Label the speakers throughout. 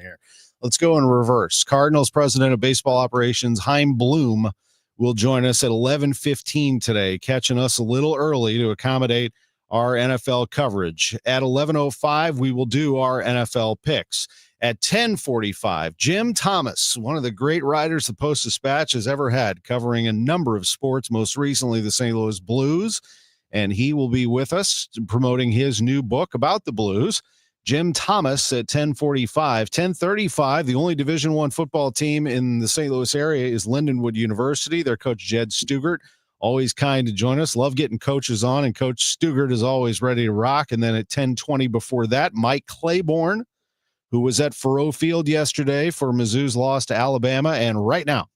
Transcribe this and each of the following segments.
Speaker 1: here. Let's go in reverse. Cardinals president of baseball operations, Chaim Bloom, will join us at 11:15 today, catching us a little early to accommodate our NFL coverage. At 11:05, we will do our NFL picks. At 10:45, Jim Thomas, one of the great writers the Post-Dispatch has ever had, covering a number of sports, most recently the St. Louis Blues, and he will be with us promoting his new book about the Blues. Jim Thomas at 10:45. 10:35, the only Division I football team in the St. Louis area is Lindenwood University. Their coach, Jed Stugart, always kind to join us. Love getting coaches on, and Coach Stugart is always ready to rock. And then at 10:20 before that, Mike Claiborne, who was at Faurot Field yesterday for Mizzou's loss to Alabama. And right now,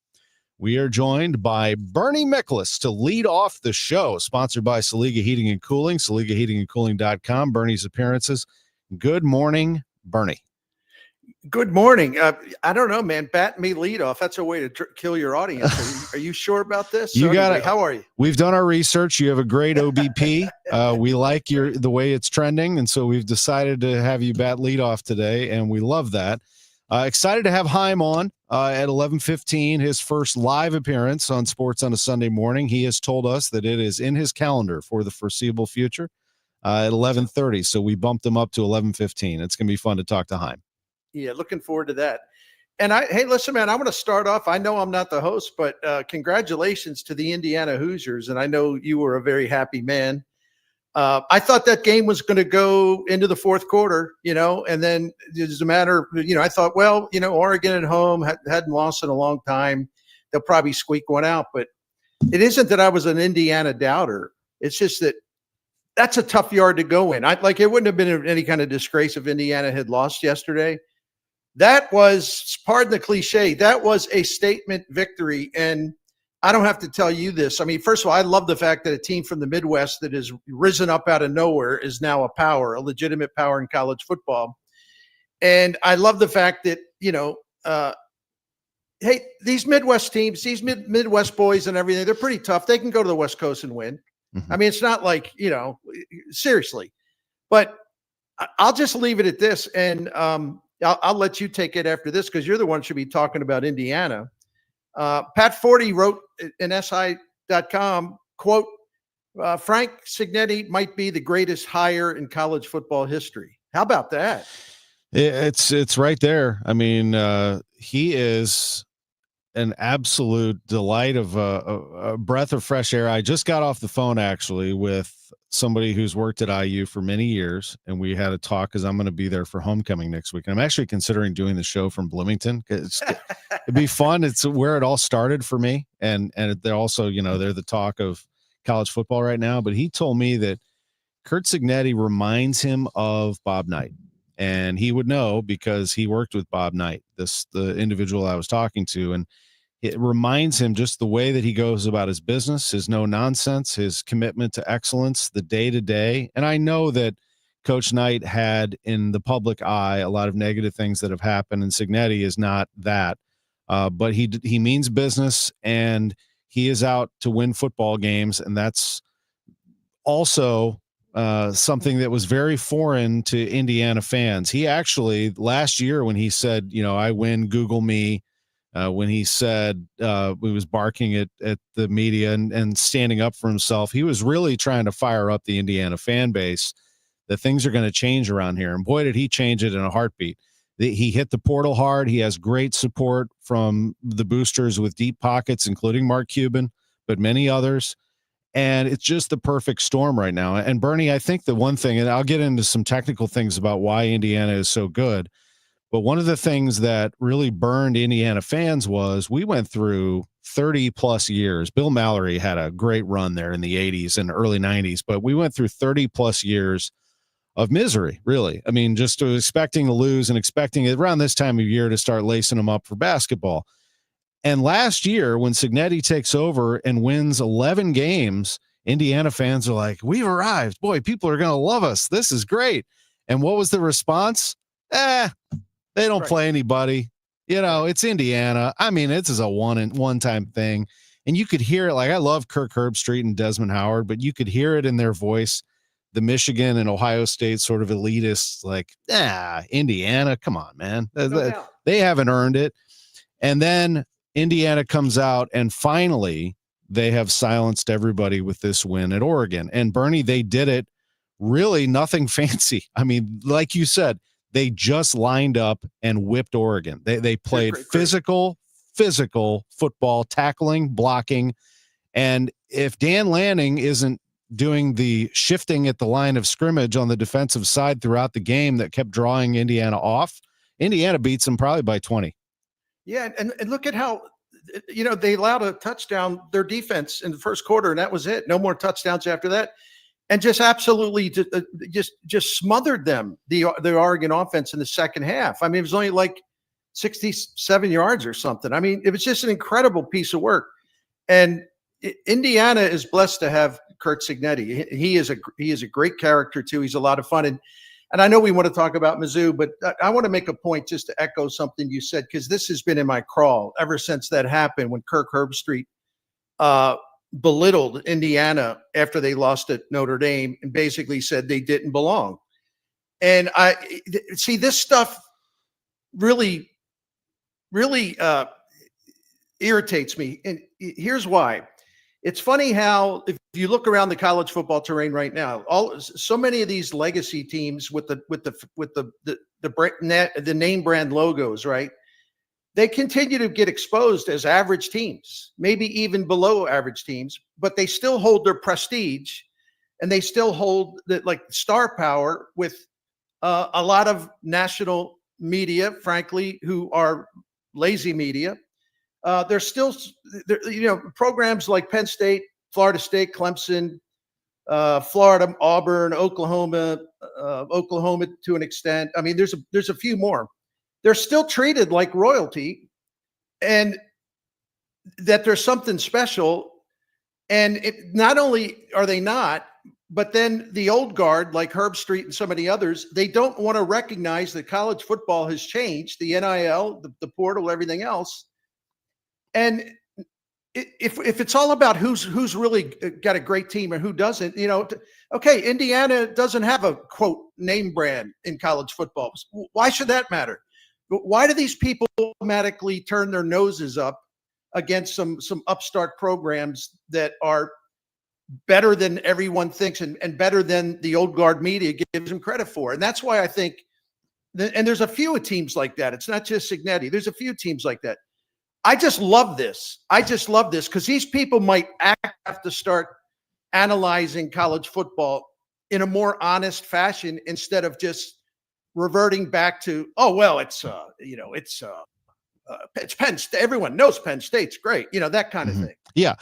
Speaker 1: we are joined by Bernie Miklasz to lead off the show, sponsored by Saliga Heating and Cooling, SaligaHeatingandCooling.com. Bernie's appearances. Good morning, Bernie.
Speaker 2: Good morning. I don't know, man. Bat me lead off. That's a way to kill your audience. Are you sure about this?
Speaker 1: You got it.
Speaker 2: How are you?
Speaker 1: We've done our research. You have a great OBP. We like the way it's trending, and so we've decided to have you bat lead off today, and we love that. Excited to have Chaim on at 11:15, his first live appearance on Sports on a Sunday morning. He has told us that it is in his calendar for the foreseeable future at 11:30, so we bumped him up to 11:15. It's going to be fun to talk to Chaim.
Speaker 2: Yeah, looking forward to that. And hey, listen, man, I want to start off. I know I'm not the host, but congratulations to the Indiana Hoosiers. And I know you were a very happy man. I thought that game was going to go into the fourth quarter, and then it's a matter of, I thought, well, Oregon at home hadn't lost in a long time. They'll probably squeak one out. But it isn't that I was an Indiana doubter. It's just that that's a tough yard to go in. It wouldn't have been any kind of disgrace if Indiana had lost yesterday. That was, pardon the cliche, that was a statement victory. And I don't have to tell you this. I mean, first of all, I love the fact that a team from the Midwest that has risen up out of nowhere is now a legitimate power in college football. And I love the fact that, hey, these Midwest teams, these Midwest boys and everything, they're pretty tough. They can go to the West Coast and win. Mm-hmm. I mean, it's not like, seriously. But I'll just leave it at this. And I'll let you take it after this because you're the one who should be talking about Indiana. Pat Forty wrote in SI.com, quote, Frank Cignetti might be the greatest hire in college football history. How about that?
Speaker 1: It's right there. I mean, he is an absolute delight of a breath of fresh air. I just got off the phone actually with somebody who's worked at IU for many years, and we had a talk because I'm going to be there for homecoming next week. And I'm actually considering doing the show from Bloomington. It'd be fun. It's where it all started for me. And they're also, they're the talk of college football right now. But he told me that Curt Cignetti reminds him of Bob Knight. And he would know because he worked with Bob Knight, the individual I was talking to. And it reminds him just the way that he goes about his business, his no nonsense, his commitment to excellence, the day to day. And I know that Coach Knight had in the public eye a lot of negative things that have happened, and Cignetti is not that. But he means business, and he is out to win football games, and that's also something that was very foreign to Indiana fans. He actually last year when he said, I win, Google me. When he said he was barking at the media and standing up for himself, he was really trying to fire up the Indiana fan base that things are going to change around here. And boy, did he change it in a heartbeat. He hit the portal hard. He has great support from the boosters with deep pockets, including Mark Cuban, but many others. And it's just the perfect storm right now. And Bernie, I think the one thing, and I'll get into some technical things about why Indiana is so good, but one of the things that really burned Indiana fans was we went through 30 plus years. Bill Mallory had a great run there in the 80s and early 90s, but we went through 30 plus years of misery, really. I mean, just expecting to lose and expecting it around this time of year to start lacing them up for basketball. And last year, when Cignetti takes over and wins 11 games, Indiana fans are like, we've arrived. Boy, people are going to love us. This is great. And what was the response? They don't play anybody. It's Indiana. I mean, this is a one-time thing. And you could hear it. Like, I love Kirk Herbstreit and Desmond Howard, but you could hear it in their voice the Michigan and Ohio State sort of elitists, like, Indiana, come on, man.
Speaker 2: No doubt.
Speaker 1: They haven't earned it. And then Indiana comes out and finally they have silenced everybody with this win at Oregon. And Bernie, they did it really nothing fancy. I mean, like you said, they just lined up and whipped Oregon. They played physical football, tackling, blocking. And if Dan Lanning isn't doing the shifting at the line of scrimmage on the defensive side throughout the game that kept drawing Indiana off, Indiana beats them probably by 20.
Speaker 2: Yeah, and look at how, they allowed a touchdown, their defense in the first quarter, and that was it. No more touchdowns after that. And just absolutely just smothered them, the Oregon offense in the second half. I mean, it was only like 67 yards or something. I mean, it was just an incredible piece of work. And Indiana is blessed to have Curt Cignetti. He is a great character too. He's a lot of fun. And I know we want to talk about Mizzou, but I want to make a point just to echo something you said, because this has been in my crawl ever since that happened when Kirk Herbstreit belittled Indiana after they lost at Notre Dame and basically said they didn't belong. And I see this stuff really irritates me. And here's why. It's funny how if you look around the college football terrain right now, so many of these legacy teams with the name brand logos, right? They continue to get exposed as average teams, maybe even below average teams, but they still hold their prestige and they still hold the star power with a lot of national media, frankly, who are lazy media. There's still, programs like Penn State, Florida State, Clemson, Florida, Auburn, Oklahoma to an extent. I mean, there's a few more. They're still treated like royalty, and that there's something special. And not only are they not, but then the old guard like Herbstreit and some of the others, they don't want to recognize that college football has changed, the NIL, the portal, everything else. And if it's all about who's really got a great team and who doesn't, okay, Indiana doesn't have a quote name brand in college football. Why should that matter? Why do these people automatically turn their noses up against some upstart programs that are better than everyone thinks and better than the old guard media gives them credit for? And that's why I think, and there's a few teams like that. It's not just Cignetti. There's a few teams like that. I just love this because these people might have to start analyzing college football in a more honest fashion instead of just reverting back to, it's Penn State. Everyone knows Penn State's great, that kind of thing.
Speaker 1: Yeah,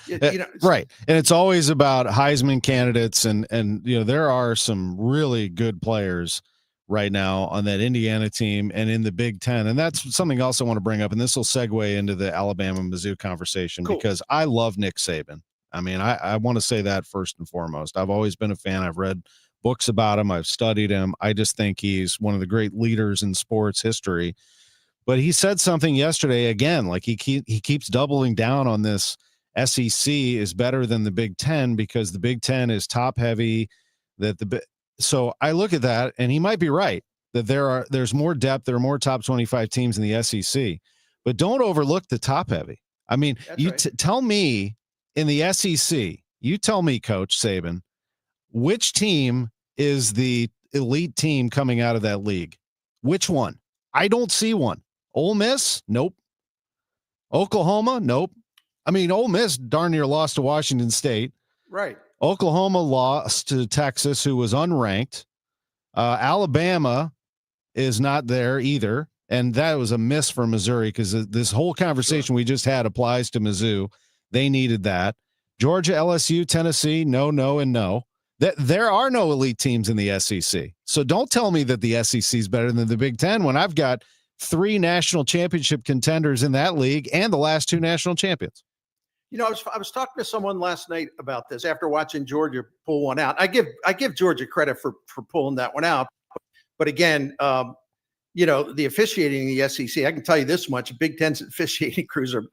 Speaker 1: right. And it's always about Heisman candidates, and there are some really good players right now on that Indiana team and in the Big Ten. And that's something else I want to bring up. And this will segue into the Alabama-Mizzou conversation because I love Nick Saban. I mean, I want to say that first and foremost. I've always been a fan. I've read books about him. I've studied him. I just think he's one of the great leaders in sports history. But he said something yesterday, again, like he keeps doubling down on this. SEC is better than the Big Ten because the Big Ten is top heavy. So I look at that, and he might be right that there's more depth. There are more top 25 teams in the SEC, but don't overlook the top heavy. I mean, tell me in the SEC, you tell me, Coach Saban, which team is the elite team coming out of that league? Which one? I don't see one. Ole Miss? Nope. Oklahoma? Nope. I mean, Ole Miss darn near lost to Washington State.
Speaker 2: Right.
Speaker 1: Oklahoma lost to Texas, who was unranked. Alabama is not there either. And that was a miss for Missouri because this whole conversation we just had applies to Mizzou. They needed that. Georgia, LSU, Tennessee, no, and no. There are no elite teams in the SEC. So don't tell me that the SEC is better than the Big Ten when I've got 3 national championship contenders in that league and the last 2 national champions.
Speaker 2: I was talking to someone last night about this after watching Georgia pull one out. I give Georgia credit for pulling that one out. But again, the officiating in the SEC, I can tell you this much, Big Ten's officiating crews are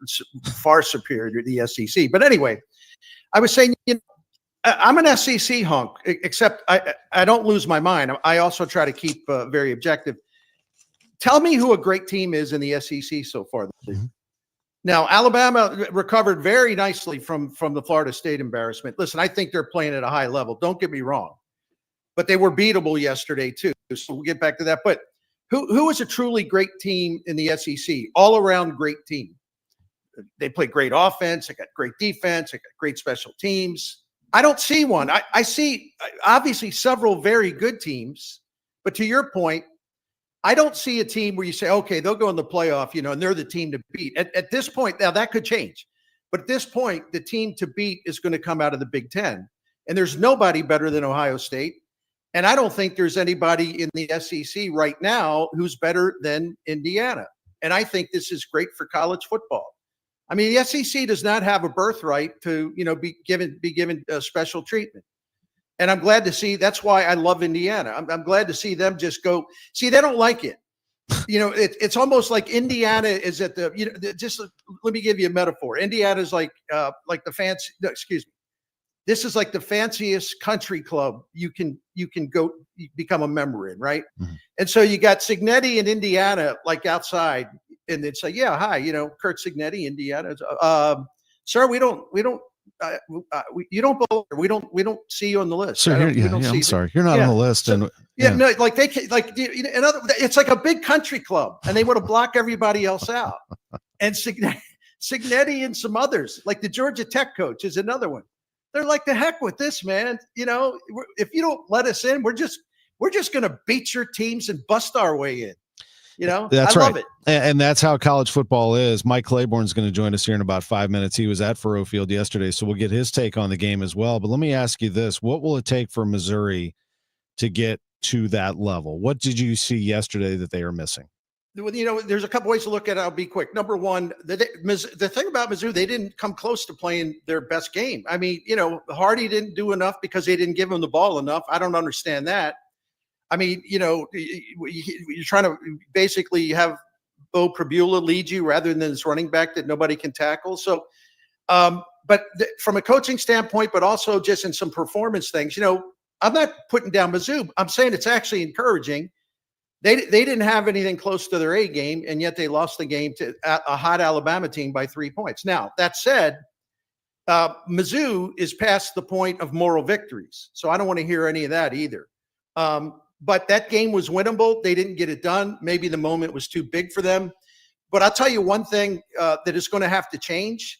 Speaker 2: far superior to the SEC. But anyway, I was saying, I'm an SEC hunk, except I don't lose my mind. I also try to keep very objective. Tell me who a great team is in the SEC so far. Mm-hmm. Now, Alabama recovered very nicely from the Florida State embarrassment. Listen, I think they're playing at a high level. Don't get me wrong. But they were beatable yesterday, too. So we'll get back to that. But who is a truly great team in the SEC? All-around great team. They play great offense. They got great defense. They got great special teams. I don't see one. I see, obviously, several very good teams. But to your point, I don't see a team where you say, okay, they'll go in the playoff, and they're the team to beat. At this point, now that could change. But at this point, the team to beat is going to come out of the Big Ten. And there's nobody better than Ohio State. And I don't think there's anybody in the SEC right now who's better than Indiana. And I think this is great for college football. I mean, the SEC does not have a birthright to, be given special treatment. And I'm glad to see. That's why I love Indiana. I'm glad to see them just go. See, they don't like it. It's almost like Indiana is at the. Just let me give you a metaphor. Indiana is like the fancy. No, excuse me. This is like the fanciest country club you can go become a member in, right? Mm-hmm. And so you got Cignetti in Indiana, like outside, and they'd say, "Yeah, hi, Kurt Cignetti, Indiana, sir. We don't." You don't belong. We don't see you on the list.
Speaker 1: Sir, I'm sorry, you're not on the list.
Speaker 2: So, no, like they it's like a big country club, and they want to block everybody else out. And Cignetti and some others, like the Georgia Tech coach, is another one. They're like, the heck with this, man. If you don't let us in, we're just going to beat your teams and bust our way in.
Speaker 1: That's right.
Speaker 2: Love it.
Speaker 1: And that's how college football is. Mike Claiborne's going to join us here in about 5 minutes. He was at Faurot Field yesterday, so we'll get his take on the game as well. But let me ask you this. What will it take for Missouri to get to that level? What did you see yesterday that they are missing?
Speaker 2: There's a couple ways to look at it. I'll be quick. Number one, the thing about Mizzou, they didn't come close to playing their best game. I mean, Hardy didn't do enough because they didn't give him the ball enough. I don't understand that. I mean, you're trying to basically have Bo Prabula lead you rather than this running back that nobody can tackle. So, but from a coaching standpoint, but also just in some performance things, I'm not putting down Mizzou. I'm saying it's actually encouraging. They didn't have anything close to their A game, and yet they lost the game to a hot Alabama team by 3 points. Now, that said, Mizzou is past the point of moral victories, so I don't want to hear any of that either. But that game was winnable. They didn't get it done. Maybe the moment was too big for them. But I'll tell you one thing that is going to have to change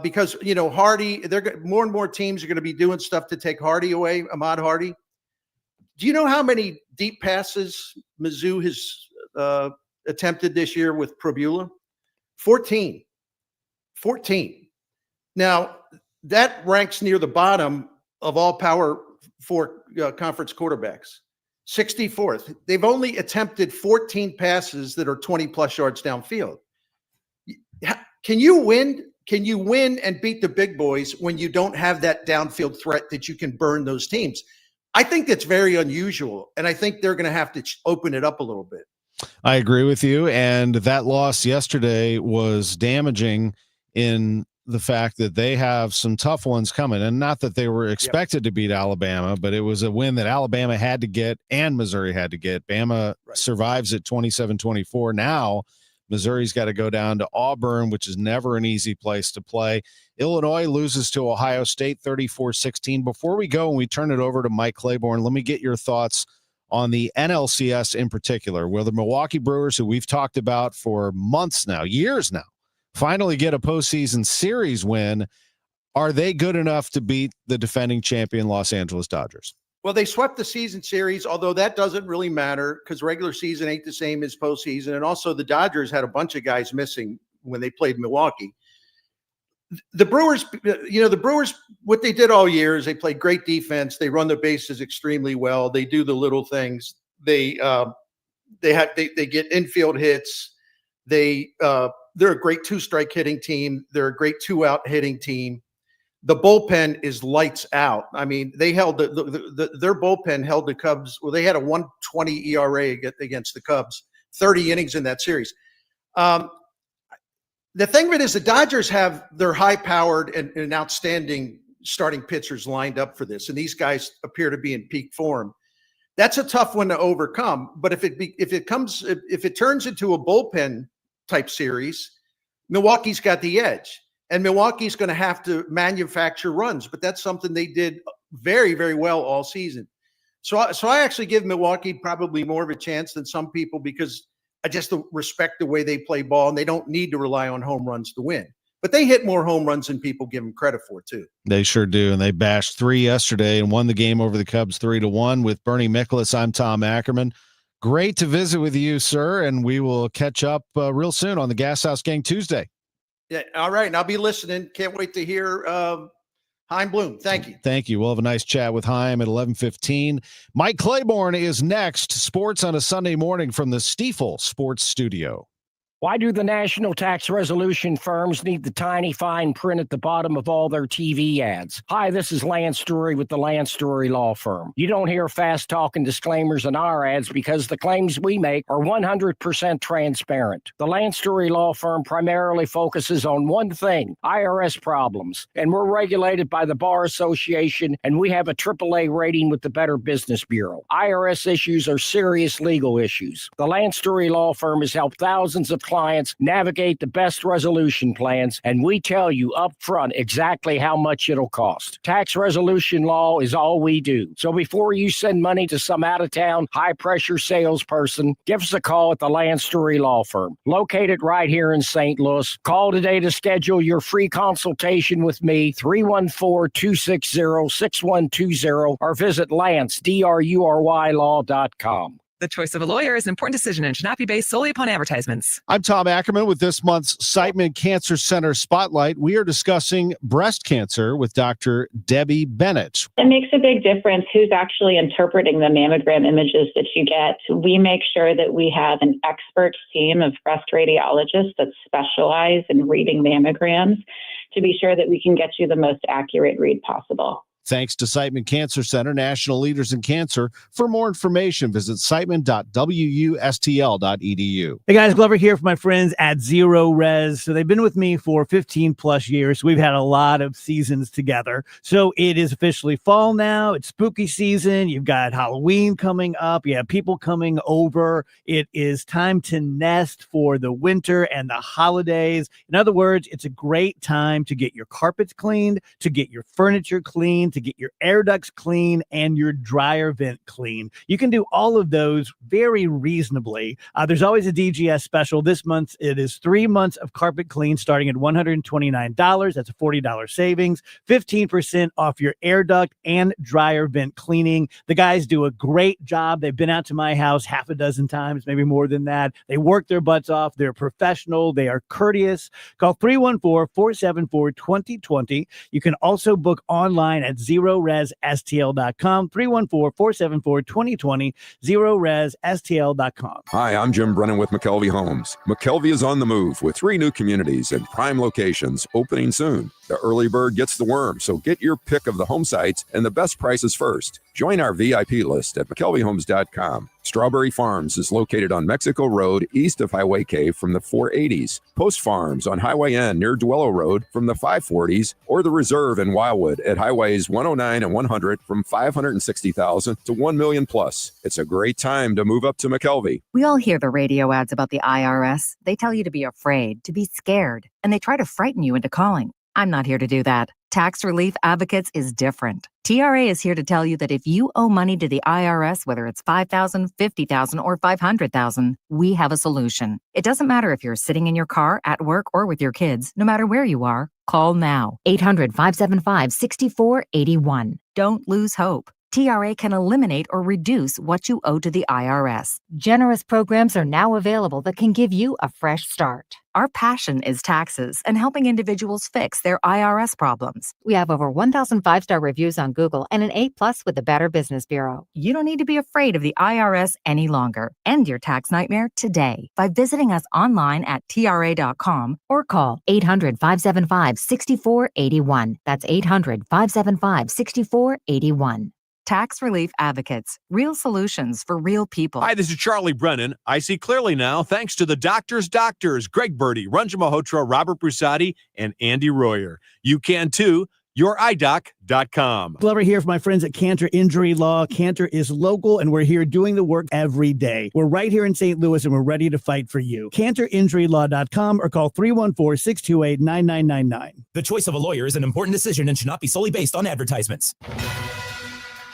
Speaker 2: because, Hardy, more and more teams are going to be doing stuff to take Hardy away, Ahmad Hardy. Do you know how many deep passes Mizzou has attempted this year with Prabula? 14. Now, that ranks near the bottom of all Power 4 conference quarterbacks. 64th. They've only attempted 14 passes that are 20-plus yards downfield. Can you win and beat the big boys when you don't have that downfield threat that you can burn those teams? I think that's very unusual, and I think they're going to have to open it up a little bit.
Speaker 1: I agree with you, and that loss yesterday was damaging in the fact that they have some tough ones coming, and not that they were expected to beat Alabama, but it was a win that Alabama had to get and Missouri had to get. Bama survives at 27-24. Now Missouri's got to go down to Auburn, which is never an easy place to play. Illinois loses to Ohio State 34-16. Before we go and we turn it over to Mike Claiborne, let me get your thoughts on the NLCS in particular, where the Milwaukee Brewers, who we've talked about for months now, years now, finally get a postseason series win. Are they good enough to beat the defending champion Los Angeles Dodgers?
Speaker 2: Well, they swept the season series, although that doesn't really matter because regular season ain't the same as postseason. And also the Dodgers had a bunch of guys missing when they played Milwaukee. The Brewers, what they did all year is they played great defense. They run the bases extremely well. They do the little things. They get infield hits. They're a great two-strike hitting team. They're a great two-out hitting team. The bullpen is lights out. I mean, they held their bullpen held the Cubs. Well, they had a 1.20 ERA against the Cubs, 30 innings in that series. The thing of it is the Dodgers have their high-powered and outstanding starting pitchers lined up for this, and these guys appear to be in peak form. That's a tough one to overcome. But if it turns into a bullpen type series, Milwaukee's got the edge, and Milwaukee's going to have to manufacture runs. But that's something they did very, very well all season. So I actually give Milwaukee probably more of a chance than some people, because I just respect the way they play ball, and they don't need to rely on home runs to win. But they hit more home runs than people give them credit for, too.
Speaker 1: They sure do, and they bashed 3 yesterday and won the game over the Cubs 3-1 with Bernie Miklasz. I'm Tom Ackerman. Great to visit with you, sir, and we will catch up real soon on the Gas House Gang Tuesday.
Speaker 2: Yeah, all right, and I'll be listening. Can't wait to hear Chaim Bloom. Thank you.
Speaker 1: Thank you. We'll have a nice chat with Chaim at 11:15. Mike Claiborne is next. Sports on a Sunday morning from the Stiefel Sports Studio.
Speaker 3: Why do the national tax resolution firms need the tiny fine print at the bottom of all their TV ads? Hi, this is Lance Drury with the Lance Drury Law Firm. You don't hear fast-talking disclaimers in our ads because the claims we make are 100% transparent. The Lance Drury Law Firm primarily focuses on one thing, IRS problems, and we're regulated by the Bar Association, and we have a AAA rating with the Better Business Bureau. IRS issues are serious legal issues. The Lance Drury Law Firm has helped thousands of clients navigate the best resolution plans, and we tell you up front exactly how much it'll cost. Tax resolution law is all we do. So before you send money to some out-of-town, high-pressure salesperson, give us a call at the Lance Drury Law Firm, located right here in St. Louis. Call today to schedule your free consultation with me, 314-260-6120, or visit lance.drurylaw.com.
Speaker 4: The choice of a lawyer is an important decision and should not be based solely upon advertisements.
Speaker 1: I'm Tom Ackerman with this month's Siteman Cancer Center Spotlight. We are discussing breast cancer with Dr. Debbie Bennett.
Speaker 5: It makes a big difference who's actually interpreting the mammogram images that you get. We make sure that we have an expert team of breast radiologists that specialize in reading mammograms to be sure that we can get you the most accurate read possible.
Speaker 1: Thanks to Siteman Cancer Center, national leaders in cancer. For more information, visit siteman.wustl.edu.
Speaker 6: Hey guys, Glover here for my friends at Zero Res. So they've been with me for 15 plus years. We've had a lot of seasons together. So it is officially fall now. It's spooky season. You've got Halloween coming up. You have people coming over. It is time to nest for the winter and the holidays. In other words, it's a great time to get your carpets cleaned, to get your furniture cleaned, to get your air ducts clean and your dryer vent clean. You can do all of those very reasonably. There's always a DGS special. This month, it is 3 months of carpet clean starting at $129. That's a $40 savings, 15% off your air duct and dryer vent cleaning. The guys do a great job. They've been out to my house half a dozen times, maybe more than that. They work their butts off. They're professional. They are courteous. Call 314-474-2020. You can also book online at ZeroResSTL.com, 314-474-2020, ZeroResSTL.com.
Speaker 7: Hi, I'm Jim Brennan with McKelvey Homes. McKelvey is on the move with 3 new communities and prime locations opening soon. The early bird gets the worm, so get your pick of the home sites and the best prices first. Join our VIP list at McKelveyHomes.com. Strawberry Farms is located on Mexico Road east of Highway K from the 480s. Post Farms on Highway N near Duello Road from the 540s, or the Reserve in Wildwood at Highways 109 and 100 from $560,000 to $1 million plus. It's a great time to move up to McKelvey.
Speaker 8: We all hear the radio ads about the IRS. They tell you to be afraid, to be scared, and they try to frighten you into calling. I'm not here to do that. Tax Relief Advocates is different. TRA is here to tell you that if you owe money to the IRS, whether it's $5,000, $50,000, or $500,000, we have a solution. It doesn't matter if you're sitting in your car, at work, or with your kids. No matter where you are, call now. 800-575-6481. Don't lose hope. TRA can eliminate or reduce what you owe to the IRS. Generous programs are now available that can give you a fresh start. Our passion is taxes and helping individuals fix their IRS problems. We have over 1,000 5-star reviews on Google and an A+ with the Better Business Bureau. You don't need to be afraid of the IRS any longer. End your tax nightmare today by visiting us online at TRA.com or call 800-575-6481. That's 800-575-6481. Tax Relief Advocates. Real solutions for real people.
Speaker 9: Hi, this is Charlie Brennan. I see clearly now thanks to the doctors, Greg Birdie, Ranjan Malhotra, Robert Brusati, and Andy Royer. You can too. youreyedoctor.com.
Speaker 6: Love to hear from my friends at Cantor Injury Law. Cantor is local, and we're here doing the work every day. We're right here in St. Louis, and we're ready to fight for you. CantorInjuryLaw.com or call 314-628-9999.
Speaker 10: The choice of a lawyer is an important decision and should not be solely based on advertisements.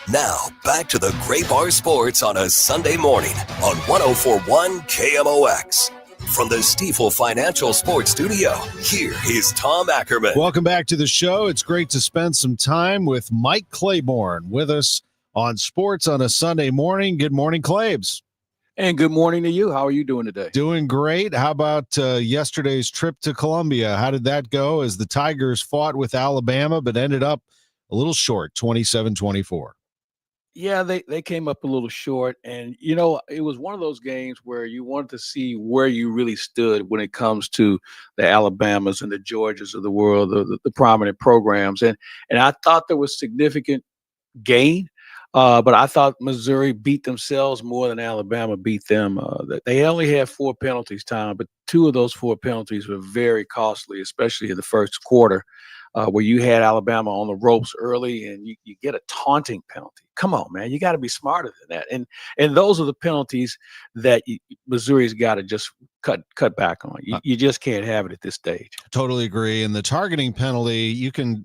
Speaker 11: Now, back to the Gray Bar Sports on a Sunday morning on 104.1 KMOX. From the Stifel Financial Sports Studio, here is Tom Ackerman.
Speaker 1: Welcome back to the show. It's great to spend some time with Mike Claiborne with us on Sports on a Sunday morning. Good morning, Claibs.
Speaker 12: And good morning to you. How are you doing today?
Speaker 1: Doing great. How about yesterday's trip to Columbia? How did that go as the Tigers fought with Alabama but ended up a little short, 27-24?
Speaker 12: Yeah, they came up a little short. And, you know, it was one of those games where you wanted to see where you really stood when it comes to the Alabamas and the Georgias of the world, the prominent programs. And I thought there was significant gain, but I thought Missouri beat themselves more than Alabama beat them. They only had 4 penalties, Tom, but 2 of those 4 penalties were very costly, especially in the first quarter. Where you had Alabama on the ropes early and you get a taunting penalty. Come on, man. You got to be smarter than that. And those are the penalties that Missouri's got to just cut back on. You just can't have it at this stage.
Speaker 1: Totally agree. And the targeting penalty, you can,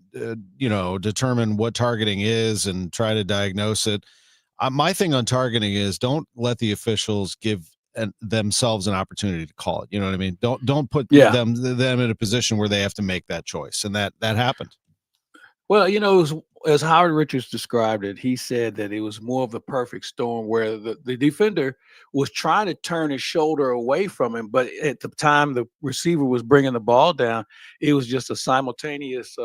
Speaker 1: determine what targeting is and try to diagnose it. My thing on targeting is don't let the officials give themselves an opportunity to call it. You know what I mean? Don't put them in a position where they have to make that choice. And that happened.
Speaker 12: Well, you know, as Howard Richards described it, he said that it was more of a perfect storm where the defender was trying to turn his shoulder away from him. But at the time the receiver was bringing the ball down, it was just a simultaneous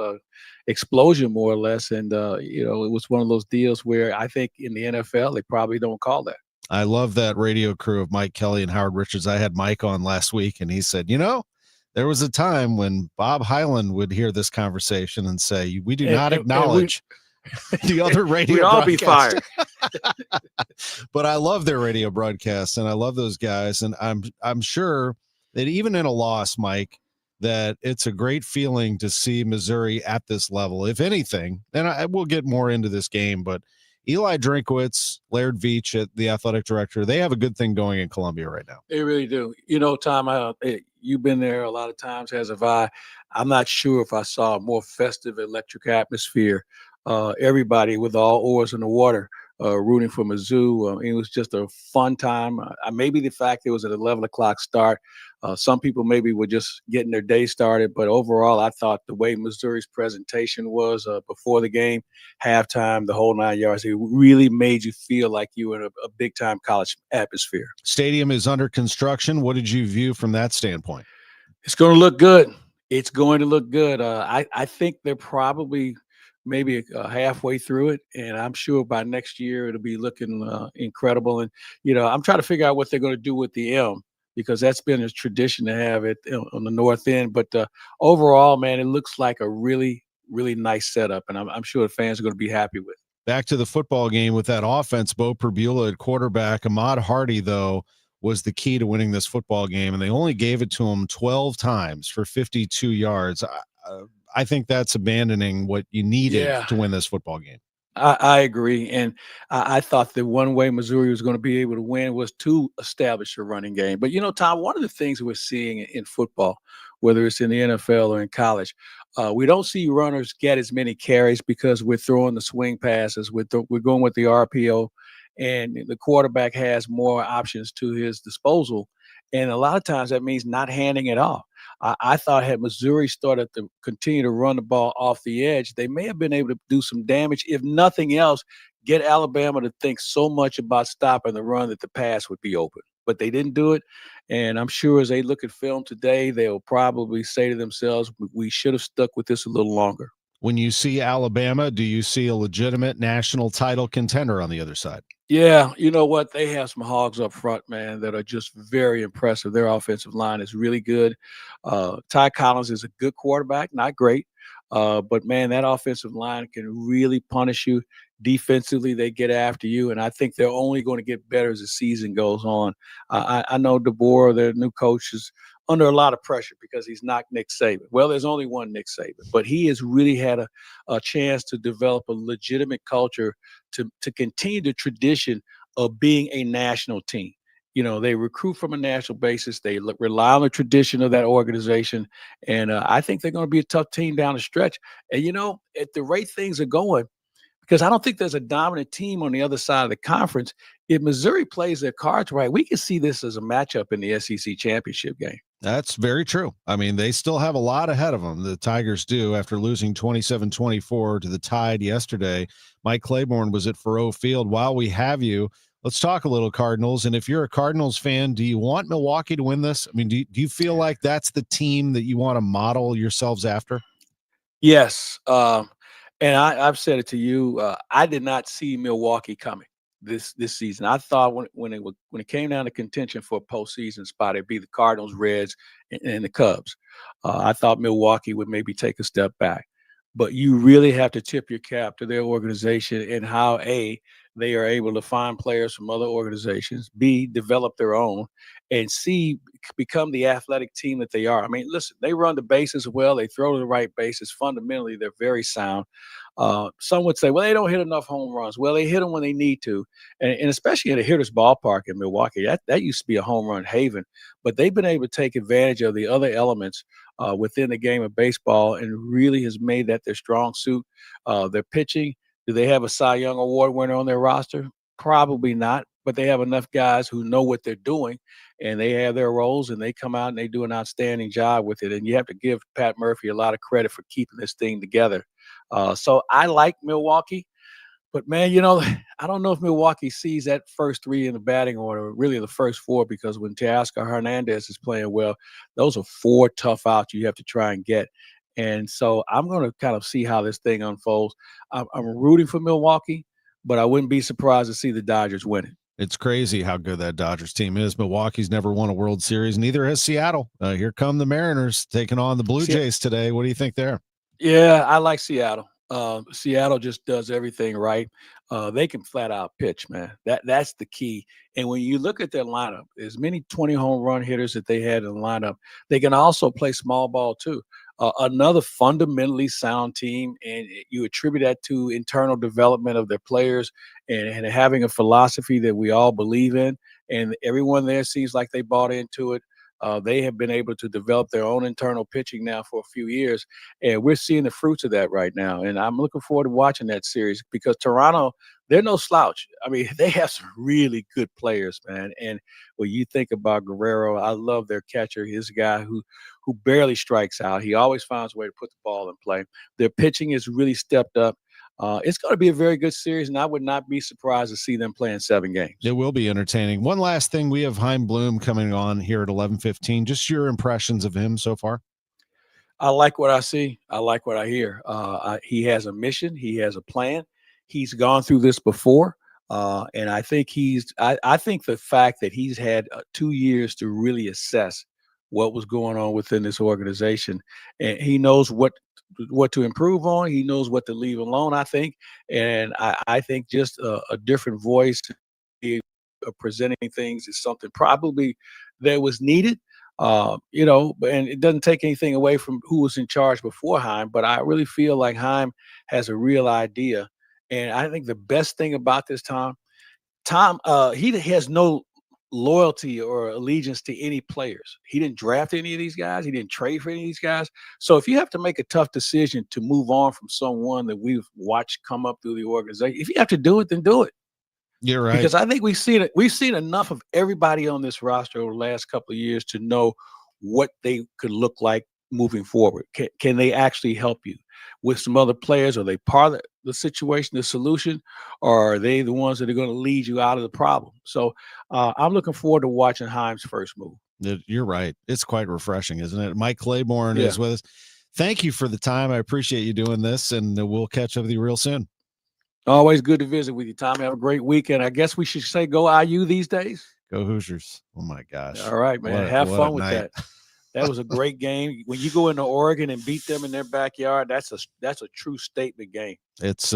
Speaker 12: explosion, more or less. And, it was one of those deals where I think in the NFL, they probably don't call that.
Speaker 1: I love that radio crew of Mike Kelly and Howard Richards. I had Mike on last week, and he said, there was a time when Bob Hyland would hear this conversation and say, we do not acknowledge the other radio
Speaker 12: we'd all be fired.
Speaker 1: But I love their radio broadcasts, and I love those guys. And I'm sure that even in a loss, Mike, that it's a great feeling to see Missouri at this level. If anything, and I will get more into this game, but Eli Drinkwitz, Laird Veach, the athletic director, they have a good thing going in Columbia right now.
Speaker 12: They really do. Tom, you've been there a lot of times, as have I. I'm not sure if I saw a more festive, electric atmosphere. Everybody with all oars in the water rooting for Mizzou. It was just a fun time. Maybe the fact it was at 11 o'clock start. Some people maybe were just getting their day started, but overall, I thought the way Missouri's presentation was before the game, halftime, the whole 9 yards, it really made you feel like you were in a big-time college atmosphere.
Speaker 1: Stadium is under construction. What did you view from that standpoint?
Speaker 12: It's going to look good. It's going to look good. I think they're probably maybe halfway through it, and I'm sure by next year it'll be looking incredible. And, I'm trying to figure out what they're going to do with the M, because that's been a tradition to have it on the north end. But overall, man, it looks like a really, really nice setup, and I'm sure the fans are going to be happy with it.
Speaker 1: Back to the football game with that offense, Bo Perbula at quarterback. Ahmad Hardy, though, was the key to winning this football game, and they only gave it to him 12 times for 52 yards. I think that's abandoning what you needed to win this football game.
Speaker 12: I agree. And I thought that one way Missouri was going to be able to win was to establish a running game. But, Tom, one of the things we're seeing in football, whether it's in the NFL or in college, we don't see runners get as many carries because we're throwing the swing passes. We're going with the RPO, and the quarterback has more options to his disposal. And a lot of times that means not handing it off. I thought had Missouri started to continue to run the ball off the edge, they may have been able to do some damage. If nothing else, get Alabama to think so much about stopping the run that the pass would be open. But they didn't do it. And I'm sure as they look at film today, they'll probably say to themselves, we should have stuck with this a little longer.
Speaker 1: When you see Alabama, do you see a legitimate national title contender on the other side?
Speaker 12: Yeah, you know what? They have some hogs up front, man, that are just very impressive. Their offensive line is really good. Ty Collins is a good quarterback, not great. But, man, that offensive line can really punish you. Defensively, they get after you, and I think they're only going to get better as the season goes on. I know DeBoer, their new coach, is under a lot of pressure because he's not Nick Saban. Well, there's only one Nick Saban, but he has really had a chance to develop a legitimate culture to continue the tradition of being a national team. They recruit from a national basis. They rely on the tradition of that organization. And I think they're going to be a tough team down the stretch. And, at the rate things are going, because I don't think there's a dominant team on the other side of the conference, if Missouri plays their cards right, we can see this as a matchup in the SEC championship game.
Speaker 1: That's very true. I mean, they still have a lot ahead of them. The Tigers do, after losing 27-24 to the Tide yesterday. Mike Claiborne was at Faurot Field. While we have you, let's talk a little Cardinals. And if you're a Cardinals fan, do you want Milwaukee to win this? I mean, do you feel like that's the team that you want to model yourselves after?
Speaker 12: Yes. And I've said it to you. I did not see Milwaukee coming this season. I thought when it came down to contention for a postseason spot, it'd be the Cardinals, Reds, and the Cubs. I thought Milwaukee would maybe take a step back. But you really have to tip your cap to their organization and how, A, they are able to find players from other organizations, B, develop their own, and C, become the athletic team that they are. I mean, listen, they run the bases well. They throw to the right bases. Fundamentally, they're very sound. Some would say, well, they don't hit enough home runs. Well, they hit them when they need to, and especially at a hitter's ballpark in Milwaukee. That used to be a home run haven, but they've been able to take advantage of the other elements within the game of baseball and really has made that their strong suit. Their pitching, do they have a Cy Young Award winner on their roster? Probably not, but they have enough guys who know what they're doing, and they have their roles, and they come out and they do an outstanding job with it. And you have to give Pat Murphy a lot of credit for keeping this thing together. So I like Milwaukee, but man, I don't know if Milwaukee sees that first three in the batting order, really the first four, because when Teoscar Hernandez is playing well, those are four tough outs you have to try and get. And so I'm going to kind of see how this thing unfolds. I'm rooting for Milwaukee, but I wouldn't be surprised to see the Dodgers win it.
Speaker 1: It's crazy how good that Dodgers team is. Milwaukee's never won a World Series, neither has Seattle. Here come the Mariners taking on the Blue Jays today. What do you think there?
Speaker 12: Yeah, I like Seattle. Seattle just does everything right. They can flat out pitch, man. That's the key. And when you look at their lineup, as many 20 home run hitters that they had in the lineup, they can also play small ball too. Another fundamentally sound team, and you attribute that to internal development of their players and having a philosophy that we all believe in. And everyone there seems like they bought into it. They have been able to develop their own internal pitching now for a few years, and we're seeing the fruits of that right now. And I'm looking forward to watching that series because Toronto, they're no slouch. I mean, they have some really good players, man. And when you think about Guerrero, I love their catcher. He's a guy who barely strikes out. He always finds a way to put the ball in play. Their pitching has really stepped up. It's going to be a very good series, and I would not be surprised to see them playing 7 games.
Speaker 1: It will be entertaining. One last thing, we have Chaim Bloom coming on here at 11:15. Just your impressions of him so far.
Speaker 12: I like what I see. I like what I hear. He has a mission. He has a plan. He's gone through this before, and I think I think the fact that he's had 2 years to really assess what was going on within this organization, and he knows what to improve on. He knows what to leave alone, I think. And I think just a different voice to be presenting things is something probably that was needed. And it doesn't take anything away from who was in charge before Chaim, but I really feel like Chaim has a real idea. And I think the best thing about this, Tom, he has no loyalty or allegiance to any players. He didn't draft any of these guys. He didn't trade for any of these guys. So if you have to make a tough decision to move on from someone that we've watched come up through the organization, if you have to do it, then do it.
Speaker 1: You're right.
Speaker 12: Because I think we've seen enough of everybody on this roster over the last couple of years to know what they could look like moving forward. Can they actually help you with some other players? Are they part of the situation, the solution, or are they the ones that are going to lead you out of the problem? So I'm looking forward to watching Chaim's first move.
Speaker 1: You're right. It's quite refreshing, isn't it? Mike Claiborne is with us. Thank you for the time. I appreciate you doing this, and we'll catch up with you real soon.
Speaker 12: Always good to visit with you, Tommy. Have a great weekend. I guess we should say go IU these days.
Speaker 1: Go Hoosiers. Oh, my gosh.
Speaker 12: All right, man. Have fun with that. That was a great game. When you go into Oregon and beat them in their backyard, that's a true statement game.
Speaker 1: It's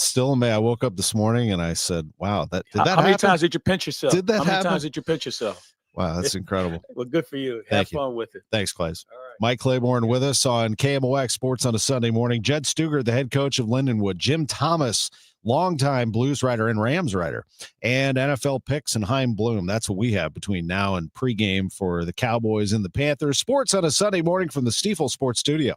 Speaker 1: still amazing. I woke up this morning and I said, "Wow, did that
Speaker 12: How
Speaker 1: happen?
Speaker 12: many times did you pinch yourself?
Speaker 1: Did that
Speaker 12: happen? How many
Speaker 1: happen?
Speaker 12: times did you pinch yourself?
Speaker 1: Wow, that's incredible.
Speaker 12: Well, good for you. Have
Speaker 1: Thank you.
Speaker 12: fun with it.
Speaker 1: Thanks, Clays.
Speaker 12: All right.
Speaker 1: Mike Claiborne with us on KMOX Sports on a Sunday morning. Jed Stugart, the head coach of Lindenwood. Jim Thomas, longtime Blues writer and Rams writer. And NFL picks and Chaim Bloom. That's what we have between now and pregame for the Cowboys and the Panthers. Sports on a Sunday morning from the Stiefel Sports Studio.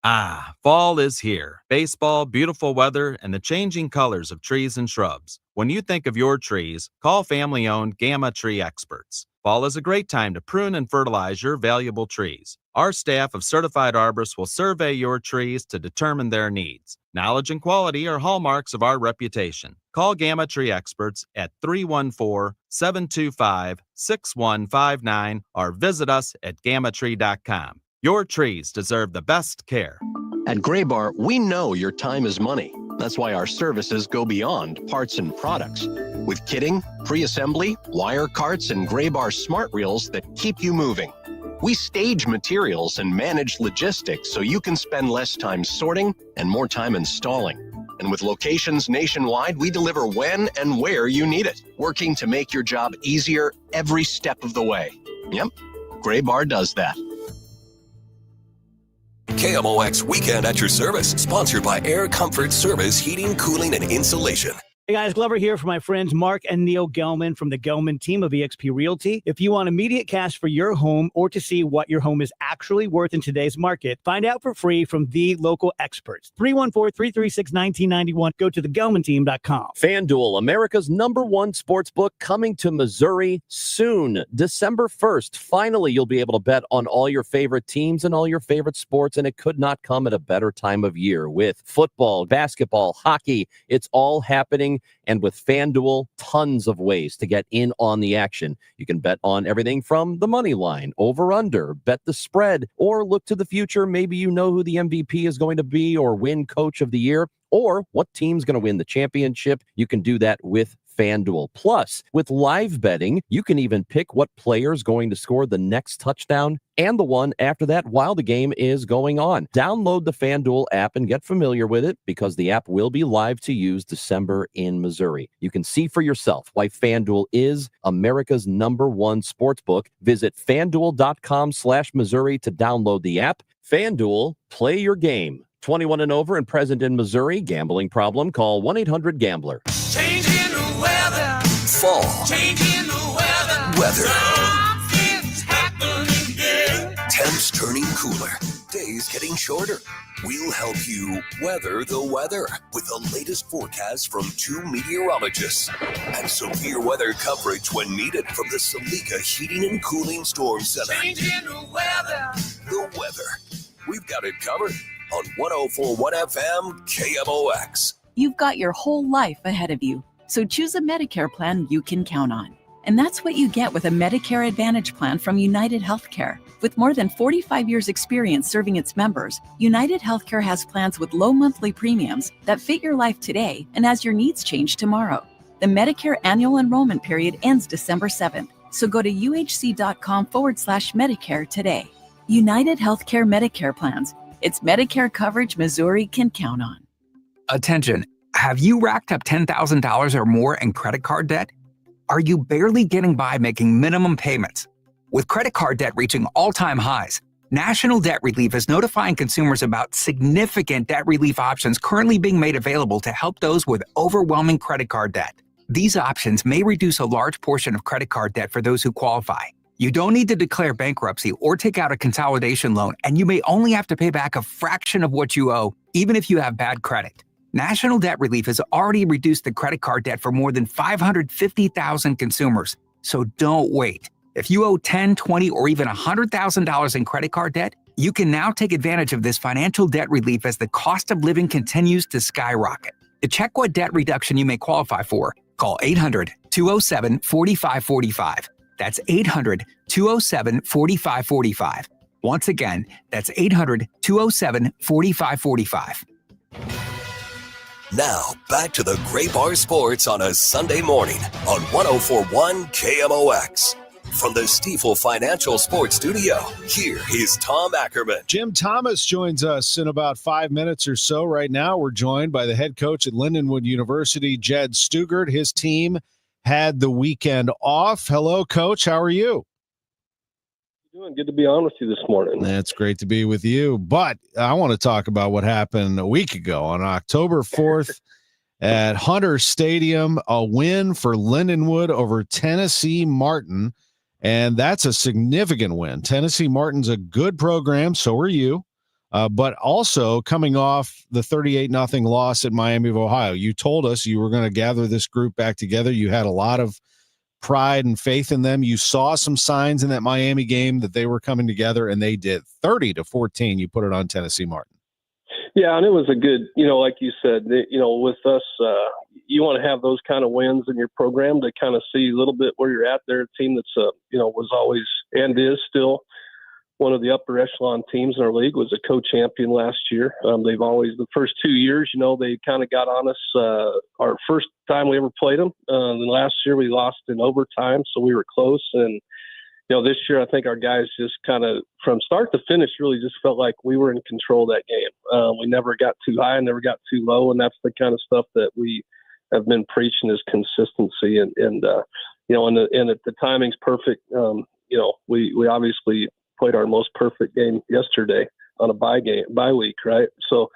Speaker 13: Ah, fall is here. Baseball, beautiful weather, and the changing colors of trees and shrubs. When you think of your trees, call family-owned Gamma Tree Experts. Fall is a great time to prune and fertilize your valuable trees. Our staff of certified arborists will survey your trees to determine their needs. Knowledge and quality are hallmarks of our reputation. Call Gamma Tree Experts at 314-725-6159 or visit us at gammatree.com. Your trees deserve the best care.
Speaker 14: At Gray Bar, we know your time is money. That's why our services go beyond parts and products. With kitting, pre-assembly, wire carts, and Gray Bar smart reels that keep you moving. We stage materials and manage logistics so you can spend less time sorting and more time installing. And with locations nationwide, we deliver when and where you need it, working to make your job easier every step of the way. Yep, Gray Bar does that.
Speaker 11: KMOX Weekend at your service, sponsored by Air Comfort Service Heating, Cooling, and Insulation.
Speaker 6: Hey guys, Glover here for my friends Mark and Neil Gelman from the Gelman team of eXp Realty. If you want immediate cash for your home or to see what your home is actually worth in today's market, find out for free from the local experts. 314-336-1991. Go to thegelmanteam.com.
Speaker 15: FanDuel, America's #1 sports book, coming to Missouri soon, December 1st. Finally, you'll be able to bet on all your favorite teams and all your favorite sports, and it could not come at a better time of year with football, basketball, hockey. It's all happening. And with FanDuel, tons of ways to get in on the action. You can bet on everything from the money line, over under, bet the spread, or look to the future. Maybe you know who the MVP is going to be or win coach of the year, or what team's going to win the championship. You can do that with FanDuel. Plus, with live betting, you can even pick what player is going to score the next touchdown and the one after that while the game is going on. Download the FanDuel app and get familiar with it because the app will be live to use December in Missouri. You can see for yourself why FanDuel is America's #1 sportsbook. Visit FanDuel.com/Missouri to download the app. FanDuel, play your game. 21 and over and present in Missouri. Gambling problem? Call 1-800-GAMBLER.
Speaker 16: Changing the weather.
Speaker 11: Fall.
Speaker 16: Changing the weather.
Speaker 11: Weather.
Speaker 16: Something's happening, yeah.
Speaker 11: Temps turning cooler. Days getting shorter. We'll help you weather the weather with the latest forecast from 2 meteorologists and severe weather coverage when needed from the Salika Heating and Cooling Storm Center.
Speaker 16: Changing the weather.
Speaker 11: The weather. We've got it covered on 104.1 FM KMOX.
Speaker 17: You've got your whole life ahead of you, so choose a Medicare plan you can count on. And that's what you get with a Medicare Advantage plan from United Healthcare. With more than 45 years experience serving its members, United Healthcare has plans with low monthly premiums that fit your life today and as your needs change tomorrow. The Medicare annual enrollment period ends December 7th, so go to uhc.com/Medicare today. United Healthcare Medicare plans. It's Medicare coverage Missouri can count on.
Speaker 18: Attention, have you racked up $10,000 or more in credit card debt? Are you barely getting by making minimum payments? With credit card debt reaching all-time highs, National Debt Relief is notifying consumers about significant debt relief options currently being made available to help those with overwhelming credit card debt. These options may reduce a large portion of credit card debt for those who qualify. You don't need to declare bankruptcy or take out a consolidation loan, and you may only have to pay back a fraction of what you owe, even if you have bad credit. National Debt Relief has already reduced the credit card debt for more than 550,000 consumers. So don't wait. If you owe $10,000, $20,000, or even $100,000 in credit card debt, you can now take advantage of this financial debt relief as the cost of living continues to skyrocket. To check what debt reduction you may qualify for, call 800-207-4545. That's 800-207-4545. Once again, that's 800-207-4545.
Speaker 11: Now, back to the Gray Bar Sports on a Sunday morning on 104.1 KMOX. From the Stiefel Financial Sports Studio, here is Tom Ackerman.
Speaker 1: Jim Thomas joins us in about 5 minutes or so. Right now, we're joined by the head coach at Lindenwood University, Jed Stugart. His team had the weekend off. Hello, Coach. How are you?
Speaker 19: Doing good to be on with you this morning.
Speaker 1: That's great to be with you. But I want to talk about what happened a week ago on October 4th at Hunter Stadium, a win for Lindenwood over Tennessee Martin. And that's a significant win. Tennessee Martin's a good program. So are you. But also coming off the 38-0 loss at Miami of Ohio. You told us you were going to gather this group back together. You had a lot of pride and faith in them. You saw some signs in that Miami game that they were coming together, and they did. 30-14, you put it on Tennessee Martin.
Speaker 19: Yeah, and it was a good, like you said, with us, you want to have those kind of wins in your program to kind of see a little bit where you're at. They're a team that's, was always and is still one of the upper echelon teams in our league, was a co-champion last year. They've always, the first 2 years, they kind of got on us. Our first time we ever played them, and last year we lost in overtime, so we were close. And, this year I think our guys just kind of, from start to finish, really just felt like we were in control of that game. We never got too high, never got too low, and that's the kind of stuff that we have been preaching is consistency. And if the timing's perfect, we obviously played our most perfect game yesterday on a bye week, right? So,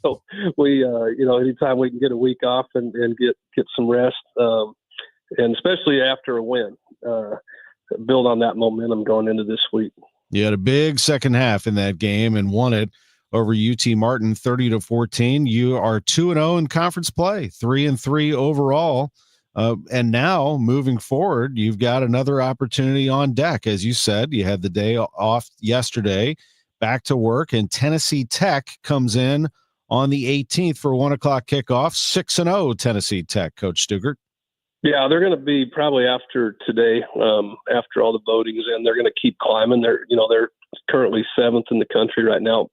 Speaker 19: so we, anytime we can get a week off and get some rest, and especially after a win, build on that momentum going into this week.
Speaker 1: You had a big second half in that game and won it over UT Martin 30-14. You are 2-0 in conference play, 3-3 overall. And now moving forward, you've got another opportunity on deck. As you said, you had the day off yesterday, back to work, and Tennessee Tech comes in on the 18th for a 1:00 kickoff. 6-0 Tennessee Tech, Coach Stugart.
Speaker 19: Yeah, they're going to be probably after today, after all the voting's in, they're going to keep climbing. They're currently 7th in the country right now.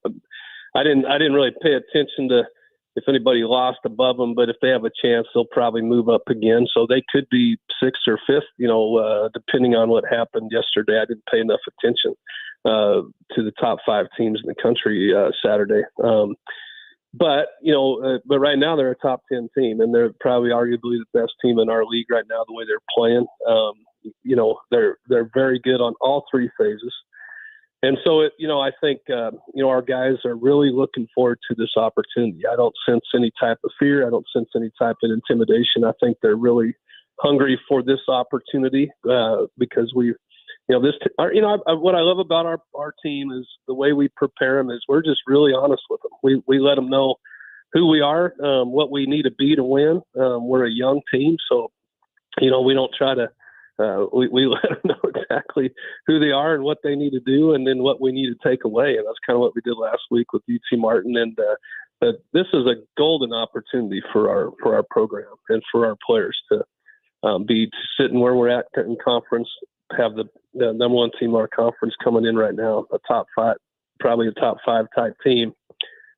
Speaker 19: I didn't really pay attention to if anybody lost above them, but if they have a chance, they'll probably move up again. So they could be 6th or 5th, depending on what happened yesterday. I didn't pay enough attention to the top 5 teams in the country Saturday. But right now they're a top 10 team, and they're probably arguably the best team in our league right now, the way they're playing. They're very good on all 3 phases. And so, I think, our guys are really looking forward to this opportunity. I don't sense any type of fear. I don't sense any type of intimidation. I think they're really hungry for this opportunity because what I love about our team is the way we prepare them is we're just really honest with them. We let them know who we are, what we need to be to win. We're a young team, so, we don't try to we let them know exactly who they are and what they need to do, and then what we need to take away. And that's kind of what we did last week with UT Martin. And this is a golden opportunity for our program and for our players to be sitting where we're at in conference, have the number 1 team in our conference coming in right now, a top 5, probably a top 5 type team.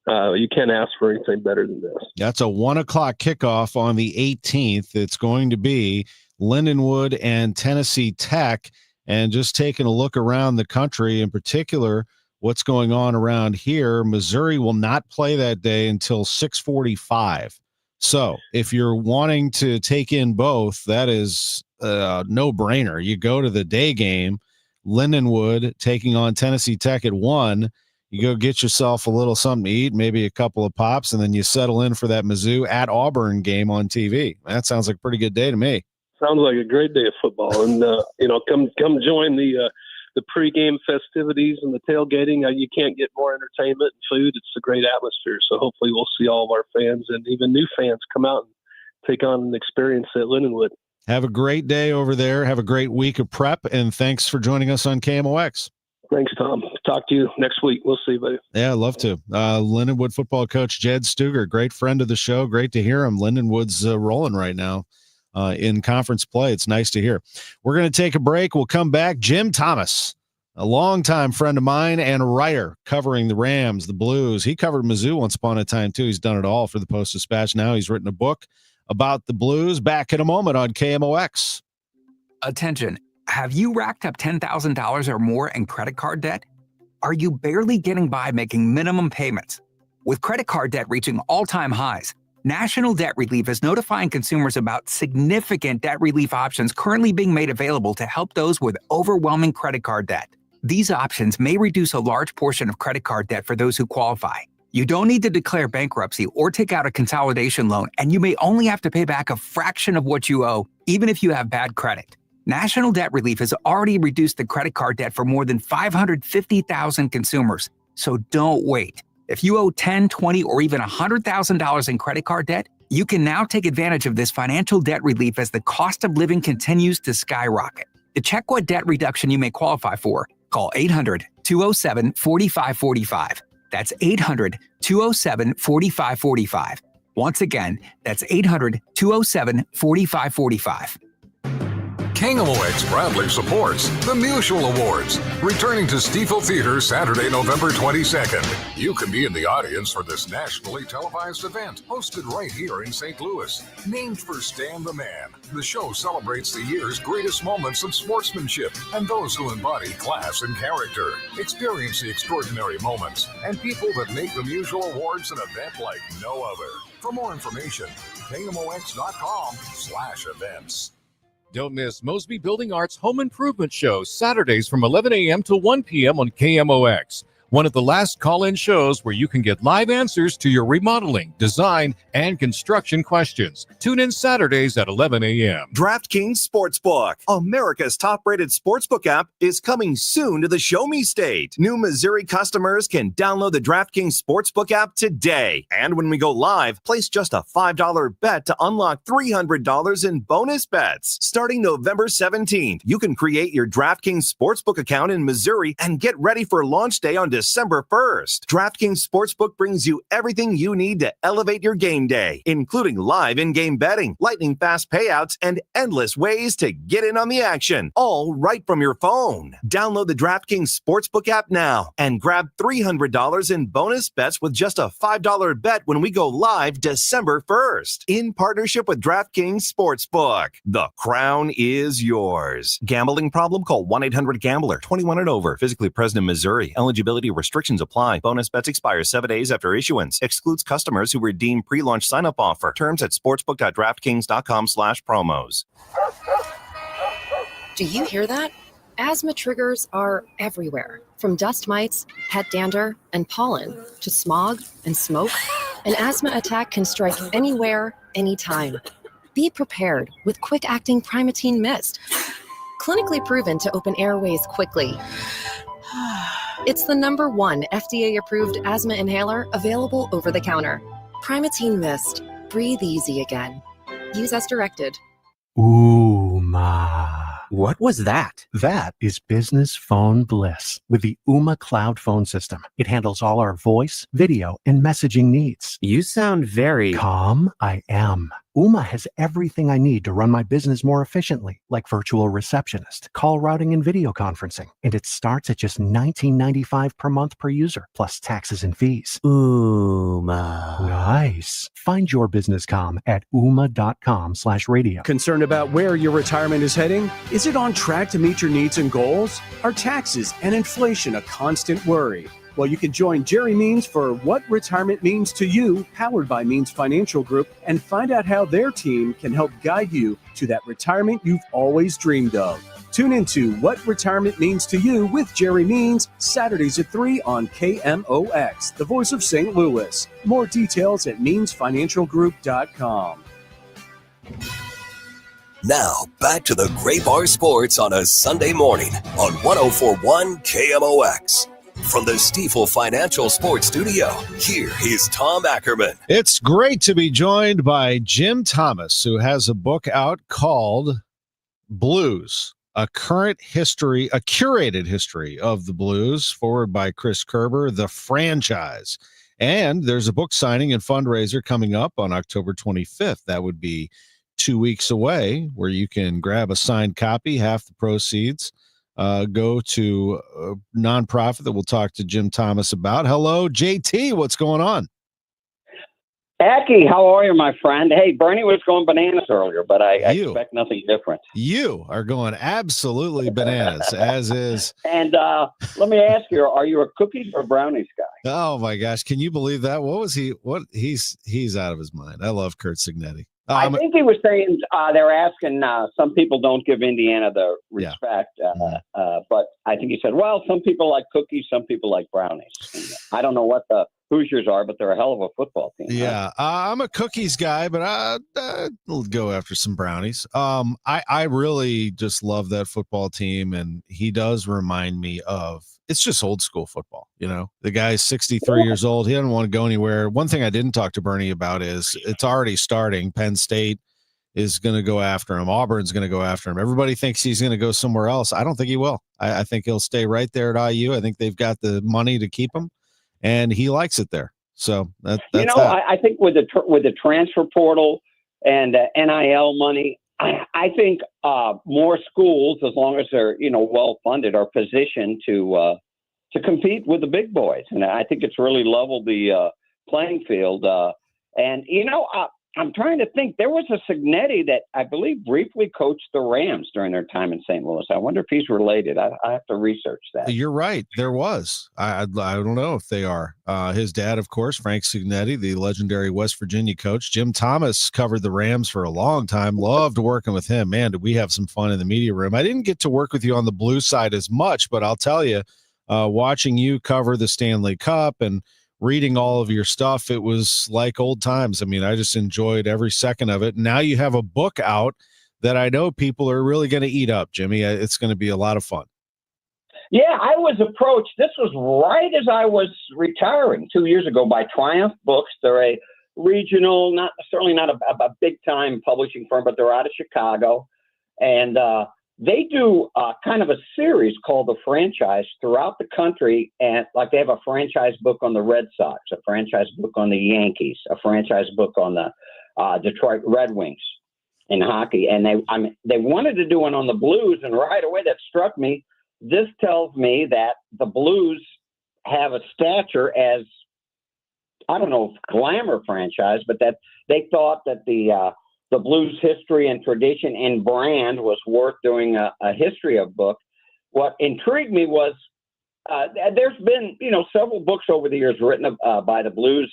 Speaker 19: You can't ask for anything better than this.
Speaker 1: That's a 1:00 kickoff on the 18th. It's going to be Lindenwood and Tennessee Tech. And just taking a look around the country, in particular, what's going on around here, Missouri will not play that day until 6:45. So if you're wanting to take in both, that is a no-brainer. You go to the day game, Lindenwood taking on Tennessee Tech at 1. You go get yourself a little something to eat, maybe a couple of pops, and then you settle in for that Mizzou at Auburn game on TV. That sounds like a pretty good day to me.
Speaker 19: Sounds like a great day of football. And, come join the pregame festivities and the tailgating. You can't get more entertainment and food. It's a great atmosphere. So hopefully we'll see all of our fans and even new fans come out and take on an experience at Lindenwood.
Speaker 1: Have a great day over there. Have a great week of prep, and thanks for joining us on KMOX.
Speaker 19: Thanks, Tom. Talk to you next week. We'll see you, buddy.
Speaker 1: Yeah, I'd love to. Lindenwood football coach Jed Stugart, great friend of the show. Great to hear him. Lindenwood's rolling right now in conference play. It's nice to hear. We're going to take a break. We'll come back. Jim Thomas, a longtime friend of mine and writer covering the Rams, the Blues. He covered Mizzou once upon a time, too. He's done it all for the Post-Dispatch. Now he's written a book about the Blues. Back in a moment on KMOX.
Speaker 18: Attention. Have you racked up $10,000 or more in credit card debt? Are you barely getting by making minimum payments? With credit card debt reaching all-time highs, National Debt Relief is notifying consumers about significant debt relief options currently being made available to help those with overwhelming credit card debt. These options may reduce a large portion of credit card debt for those who qualify. You don't need to declare bankruptcy or take out a consolidation loan, and you may only have to pay back a fraction of what you owe, even if you have bad credit. National Debt Relief has already reduced the credit card debt for more than 550,000 consumers. So don't wait. If you owe $10, $20, or even $100,000 in credit card debt, you can now take advantage of this financial debt relief as the cost of living continues to skyrocket. To check what debt reduction you may qualify for, call 800-207-4545. That's 800-207-4545. Once again, that's 800-207-4545.
Speaker 20: KMOX proudly supports the Mutual Awards, returning to Stiefel Theater Saturday, November 22nd. You can be in the audience for this nationally televised event, hosted right here in St. Louis. Named for Stan the Man, the show celebrates the year's greatest moments of sportsmanship and those who embody class and character. Experience the extraordinary moments and people that make the Mutual Awards an event like no other. For more information, KMOX.com/events.
Speaker 9: Don't miss Mosby Building Arts Home Improvement Show, Saturdays from 11 a.m. to 1 p.m. on KMOX. One of the last call-in shows where you can get live answers to your remodeling, design, and construction questions. Tune in Saturdays at 11 a.m.
Speaker 21: DraftKings Sportsbook, America's top-rated sportsbook app, is coming soon to the Show Me State. New Missouri customers can download the DraftKings Sportsbook app today. And when we go live, place just a $5 bet to unlock $300 in bonus bets. Starting November 17th, you can create your DraftKings Sportsbook account in Missouri and get ready for launch day on December 1st. DraftKings Sportsbook brings you everything you need to elevate your game day, including live in-game betting, lightning-fast payouts, and endless ways to get in on the action, all right from your phone. Download the DraftKings Sportsbook app now and grab $300 in bonus bets with just a $5 bet when we go live December 1st. In partnership with DraftKings Sportsbook, the crown is yours. Gambling problem? Call 1-800-GAMBLER. 21 and over. Physically present in Missouri. Eligibility restrictions apply. Bonus bets expire 7 days after issuance. Excludes customers who redeem pre-launch sign-up offer. Terms at sportsbook.draftkings.com/promos.
Speaker 22: Do you hear that? Asthma triggers are everywhere. From dust mites, pet dander, and pollen to smog and smoke. An asthma attack can strike anywhere, anytime. Be prepared with quick-acting Primatene Mist. Clinically proven to open airways quickly. It's the #1 FDA-approved asthma inhaler available over the counter. Primatene Mist. Breathe easy again. Use as directed.
Speaker 23: What was that? That is business phone bliss with the Ooma Cloud phone system. It handles all our voice, video, and messaging needs. You sound very calm. I am. Ooma has everything I need to run my business more efficiently, like virtual receptionist, call routing, and video conferencing. And it starts at just $19.95 per month per user, plus taxes and fees. Ooma. Nice. Find your business calm at ooma.com/radio.
Speaker 24: Concerned about where your retirement is heading? Is it on track to meet your needs and goals? Are taxes and inflation a constant worry? Well, you can join Jerry Means for What Retirement Means to You, powered by Means Financial Group, and find out how their team can help guide you to that retirement you've always dreamed of. Tune into What Retirement Means to You with Jerry Means, Saturdays at 3 on KMOX, the voice of St. Louis. More details at meansfinancialgroup.com.
Speaker 11: Now, back to the Gray Bar Sports on a Sunday morning on 104.1 KMOX. From the Stiefel Financial Sports Studio, here is Tom Ackerman.
Speaker 1: It's great to be joined by Jim Thomas, who has a book out called Blues, a curated history of the Blues, forward by Chris Kerber, The Franchise. And there's a book signing and fundraiser coming up on October 25th. That would be 2 weeks away, where you can grab a signed copy. Half the proceeds go to a nonprofit that we'll talk to Jim Thomas about. Hello, JT. What's going on?
Speaker 25: Acky, how are you, my friend? Hey, Bernie was going bananas earlier, but I expect nothing different.
Speaker 1: You are going absolutely bananas, as is.
Speaker 25: And let me ask you, are you a cookies or brownies guy?
Speaker 1: Oh, my gosh. Can you believe that? What was he? He's out of his mind. I love Kurt Signetti.
Speaker 25: I think he was saying they're asking some people don't give Indiana the respect, but I think he said, well, some people like cookies, some people like brownies. And I don't know what the Hoosiers are, but they're a hell of a football team.
Speaker 1: Yeah,
Speaker 25: right?
Speaker 1: I'm a cookies guy, but I'll go after some brownies. I really just love that football team, and he does remind me of, it's just old school football. You know, the guy's 63 years old. He doesn't want to go anywhere. One thing I didn't talk to Bernie about is it's already starting. Penn State is going to go after him. Auburn's going to go after him. Everybody thinks he's going to go somewhere else. I don't think he will. I think he'll stay right there at IU. I think they've got the money to keep him, and he likes it there. So that's
Speaker 25: I think with the transfer portal and NIL money, I think more schools, as long as they're well funded, are positioned to compete with the big boys, and I think it's really leveled the playing field. I'm trying to think. There was a Signetti that I believe briefly coached the Rams during their time in St. Louis. I wonder if he's related. I have to research that.
Speaker 1: You're right. There was. I don't know if they are. His dad, of course, Frank Signetti, the legendary West Virginia coach. Jim Thomas covered the Rams for a long time. Loved working with him. Man, did we have some fun in the media room. I didn't get to work with you on the blue side as much, but I'll tell you, watching you cover the Stanley Cup and reading all of your stuff, it was like old times. I mean, I just enjoyed every second of it. Now you have a book out that I know people are really going to eat up, Jimmy. It's going to be a lot of fun.
Speaker 25: Yeah, I was approached. This was right as I was retiring 2 years ago by Triumph Books. They're a regional, not a big-time publishing firm, but they're out of Chicago. And they do kind of a series called The Franchise throughout the country. And like they have a franchise book on the Red Sox, a franchise book on the Yankees, a franchise book on the Detroit Red Wings in hockey. And they wanted to do one on the Blues. And right away that struck me. This tells me that the Blues have a stature as, I don't know, glamour franchise, but that they thought that the Blues history and tradition and brand was worth doing a history of book. What intrigued me was there's been, several books over the years written by the Blues.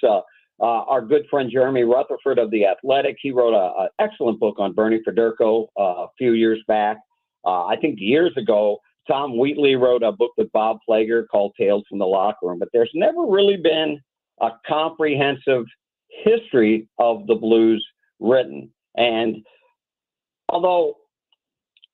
Speaker 25: Our good friend Jeremy Rutherford of The Athletic, he wrote an excellent book on Bernie Federko a few years back. I think years ago, Tom Wheatley wrote a book with Bob Plager called Tales from the Locker Room, but there's never really been a comprehensive history of the Blues written. And although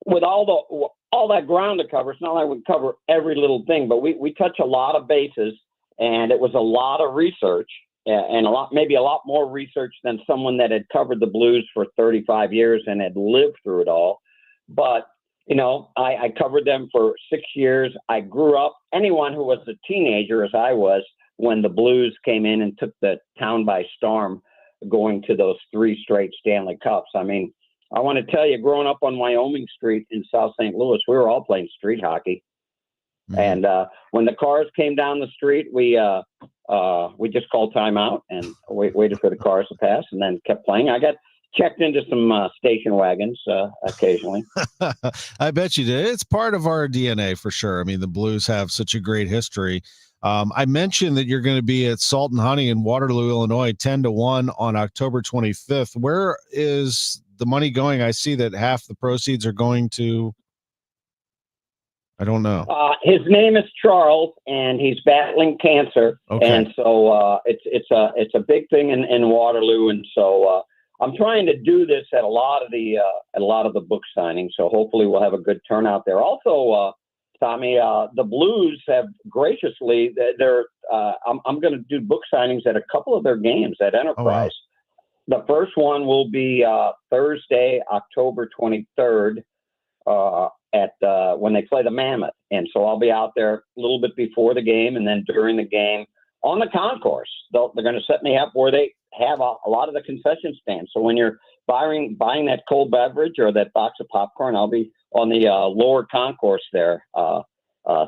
Speaker 25: with all that ground to cover, it's not like we cover every little thing, but we touch a lot of bases, and it was a lot of research and maybe a lot more research than someone that had covered the Blues for 35 years and had lived through it all. But I covered them for 6 years. I grew up, anyone who was a teenager as I was when the Blues came in and took the town by storm, going to those 3 straight Stanley Cups. I mean, I want to tell you, growing up on Wyoming Street in South St. Louis, we were all playing street hockey. Mm-hmm. And when the cars came down the street, we just called timeout and waited for the cars to pass and then kept playing. I got checked into some station wagons occasionally.
Speaker 1: I bet you did. It's part of our DNA for sure. I mean, the Blues have such a great history. I mentioned that you're going to be at Salt and Honey in Waterloo, Illinois, 10-1 on October 25th. Where is the money going? I see that half the proceeds are going to, I don't know.
Speaker 25: His name is Charles, and he's battling cancer. Okay. And so it's a big thing in Waterloo. And so I'm trying to do this at a lot of the book signings. So hopefully we'll have a good turnout there. Also, Tommy, the Blues have graciously, I'm going to do book signings at a couple of their games at Enterprise. Oh, wow. The first one will be Thursday, October 23rd when they play the Mammoth. And so I'll be out there a little bit before the game and then during the game on the concourse. They're going to set me up where they have a lot of the concession stands. So when you're buying that cold beverage or that box of popcorn, I'll be on the lower concourse there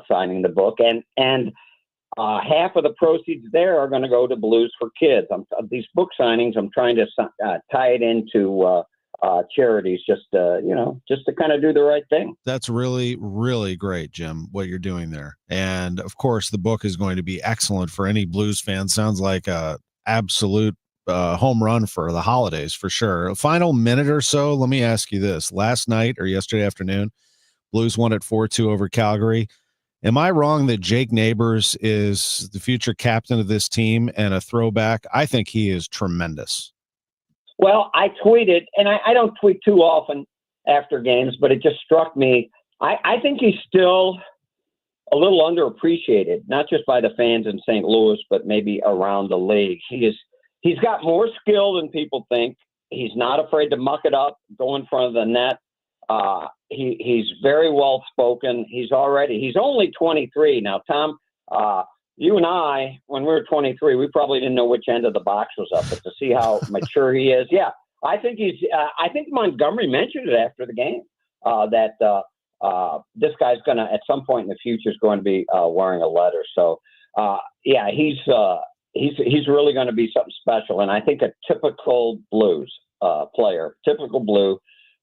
Speaker 25: signing the book. And half of the proceeds there are going to go to Blues for Kids. These book signings, I'm trying to tie it into charities just to kind of do the right thing.
Speaker 1: That's really, really great, Jim, what you're doing there. And of course, the book is going to be excellent for any Blues fan. Sounds like a absolute home run for the holidays for sure. Final minute or so, let me ask you this. Last night or yesterday afternoon, Blues won at 4-2 over Calgary. Am I wrong that Jake Neighbors is the future captain of this team and a throwback? I think he is tremendous.
Speaker 25: Well, I tweeted, and I don't tweet too often after games, but it just struck me. I think he's still a little underappreciated, not just by the fans in St. Louis, but maybe around the league. He's got more skill than people think. He's not afraid to muck it up, go in front of the net. He's very well spoken. He's only 23 now. Tom, you and I, when we were 23, we probably didn't know which end of the box was up, but to see how mature he is, yeah, I think I think Montgomery mentioned it after the game that this guy's going to, at some point in the future, is going to be wearing a letter. So, yeah, he's really going to be something special. And I think a typical Blues player, typical Blue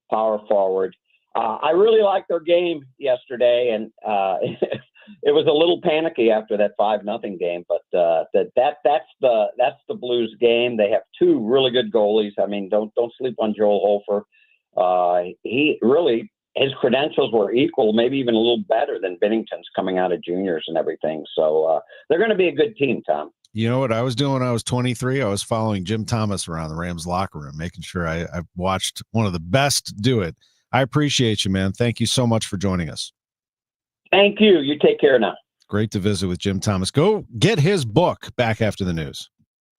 Speaker 25: power forward. I really liked their game yesterday, and it was a little panicky after that 5-0 game. But that's the Blues game. They have two really good goalies. I mean, don't sleep on Joel Hofer. He really, his credentials were equal, maybe even a little better than Binnington's coming out of juniors and everything. So they're going to be a good team, Tom.
Speaker 1: You know what I was doing when I was 23? I was following Jim Thomas around the Rams locker room, making sure I watched one of the best do it. I appreciate you, man. Thank you so much for joining us.
Speaker 25: Thank you. You take care now.
Speaker 1: Great to visit with Jim Thomas. Go get his book back after the news.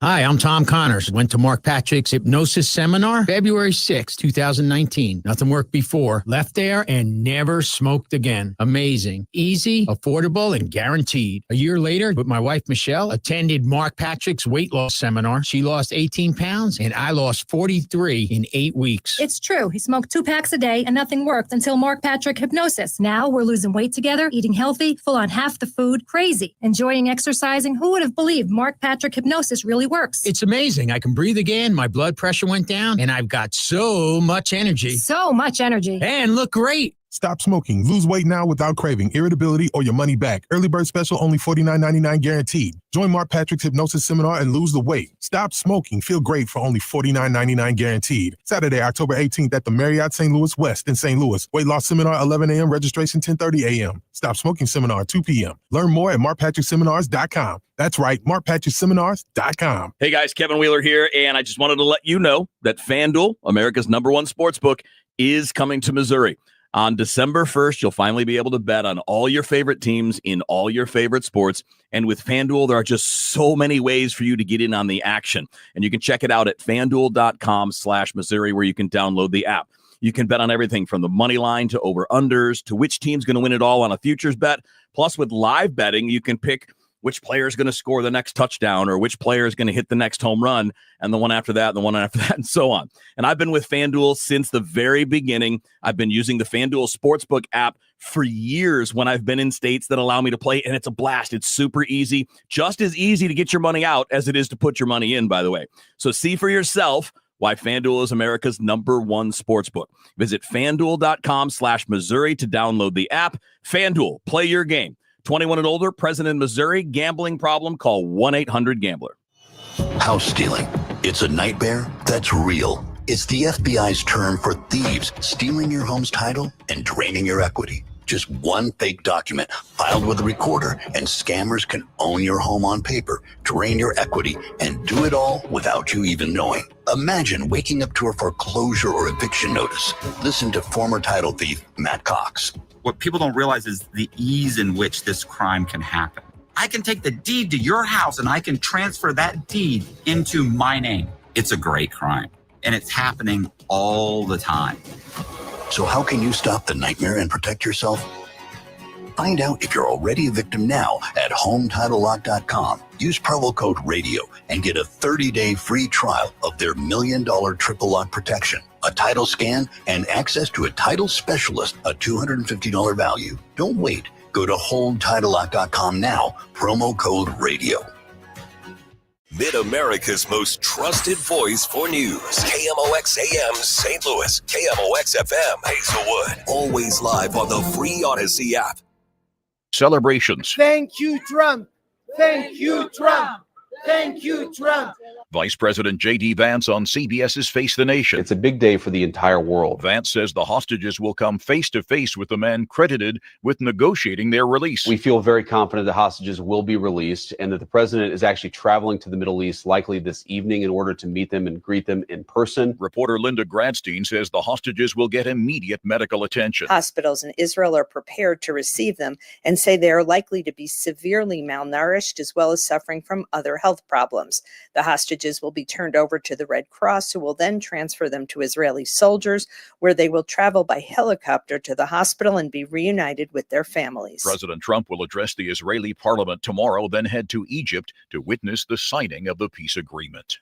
Speaker 2: Hi, I'm Tom Connors. Went to Mark Patrick's hypnosis seminar February 6, 2019. Nothing worked before. Left there and never smoked again. Amazing. Easy, affordable, and guaranteed. A year later, with my wife, Michelle, attended Mark Patrick's weight loss seminar. She lost 18 pounds, and I lost 43 in 8 weeks.
Speaker 3: It's true. He smoked 2 packs a day, and nothing worked until Mark Patrick hypnosis. Now we're losing weight together, eating healthy, full on half the food, crazy, enjoying exercising. Who would have believed Mark Patrick hypnosis really works?
Speaker 2: It's amazing. I can breathe again. My blood pressure went down, and I've got so much energy.
Speaker 3: So much energy.
Speaker 2: And look great.
Speaker 4: Stop smoking. Lose weight now without craving, irritability, or your money back. Early bird special, only $49.99 guaranteed. Join Mark Patrick's hypnosis seminar and lose the weight. Stop smoking. Feel great for only $49.99 guaranteed. Saturday, October 18th at the Marriott St. Louis West in St. Louis. Weight loss seminar, 11 a.m. Registration, 10:30 a.m. Stop smoking seminar, 2 p.m. Learn more at markpatrickseminars.com. That's right, markpatrickseminars.com.
Speaker 5: Hey guys, Kevin Wheeler here, and I just wanted to let you know that FanDuel, America's #1 sportsbook, is coming to Missouri. On December 1st, you'll finally be able to bet on all your favorite teams in all your favorite sports. And with FanDuel, there are just so many ways for you to get in on the action. And you can check it out at FanDuel.com/Missouri, where you can download the app. You can bet on everything from the money line to over-unders to which team's going to win it all on a futures bet. Plus, with live betting, you can pick which player is going to score the next touchdown or which player is going to hit the next home run and the one after that and the one after that and so on. And I've been with FanDuel since the very beginning. I've been using the FanDuel Sportsbook app for years when I've been in states that allow me to play, and it's a blast. It's super easy, just as easy to get your money out as it is to put your money in, by the way. So see for yourself why FanDuel is America's #1 sportsbook. Visit FanDuel.com/Missouri to download the app. FanDuel, play your game. 21 and older, present in Missouri. Gambling problem? Call 1-800-GAMBLER.
Speaker 7: House stealing. It's a nightmare that's real. It's the FBI's term for thieves stealing your home's title and draining your equity. Just one fake document filed with a recorder, and scammers can own your home on paper, drain your equity, and do it all without you even knowing. Imagine waking up to a foreclosure or eviction notice. Listen to former title thief Matt Cox.
Speaker 26: What people don't realize is the ease in which this crime can happen. I can take the deed to your house and I can transfer that deed into my name. It's a great crime, and it's happening all the time.
Speaker 7: So how can you stop the nightmare and protect yourself? Find out if you're already a victim now at HomeTitleLock.com. Use promo code RADIO and get a 30-day free trial of their $1 million triple lock protection, a title scan, and access to a title specialist, a $250 value. Don't wait. Go to HomeTitleLock.com now. Promo code RADIO.
Speaker 11: Mid-America's most trusted voice for news. KMOX AM St. Louis. KMOX FM Hazelwood. Always live on the free Odyssey app.
Speaker 27: Celebrations.
Speaker 28: Thank you, Trump. Thank you, Trump.
Speaker 16: Thank you, Trump.
Speaker 6: Vice President J.D. Vance on CBS's Face the Nation.
Speaker 8: It's a big day for the entire world.
Speaker 6: Vance says the hostages will come face-to-face with the men credited with negotiating their release.
Speaker 8: We feel very confident the hostages will be released and that the president is actually traveling to the Middle East likely this evening in order to meet them and greet them in person.
Speaker 6: Reporter Linda Gradstein says the hostages will get immediate medical attention.
Speaker 10: Hospitals in Israel are prepared to receive them and say they are likely to be severely malnourished as well as suffering from other health problems. The hostages will be turned over to the Red Cross, who will then transfer them to Israeli soldiers, where they will travel by helicopter to the hospital and be reunited with their families.
Speaker 6: President Trump will address the Israeli parliament tomorrow, then head to Egypt to witness the signing of the peace agreement.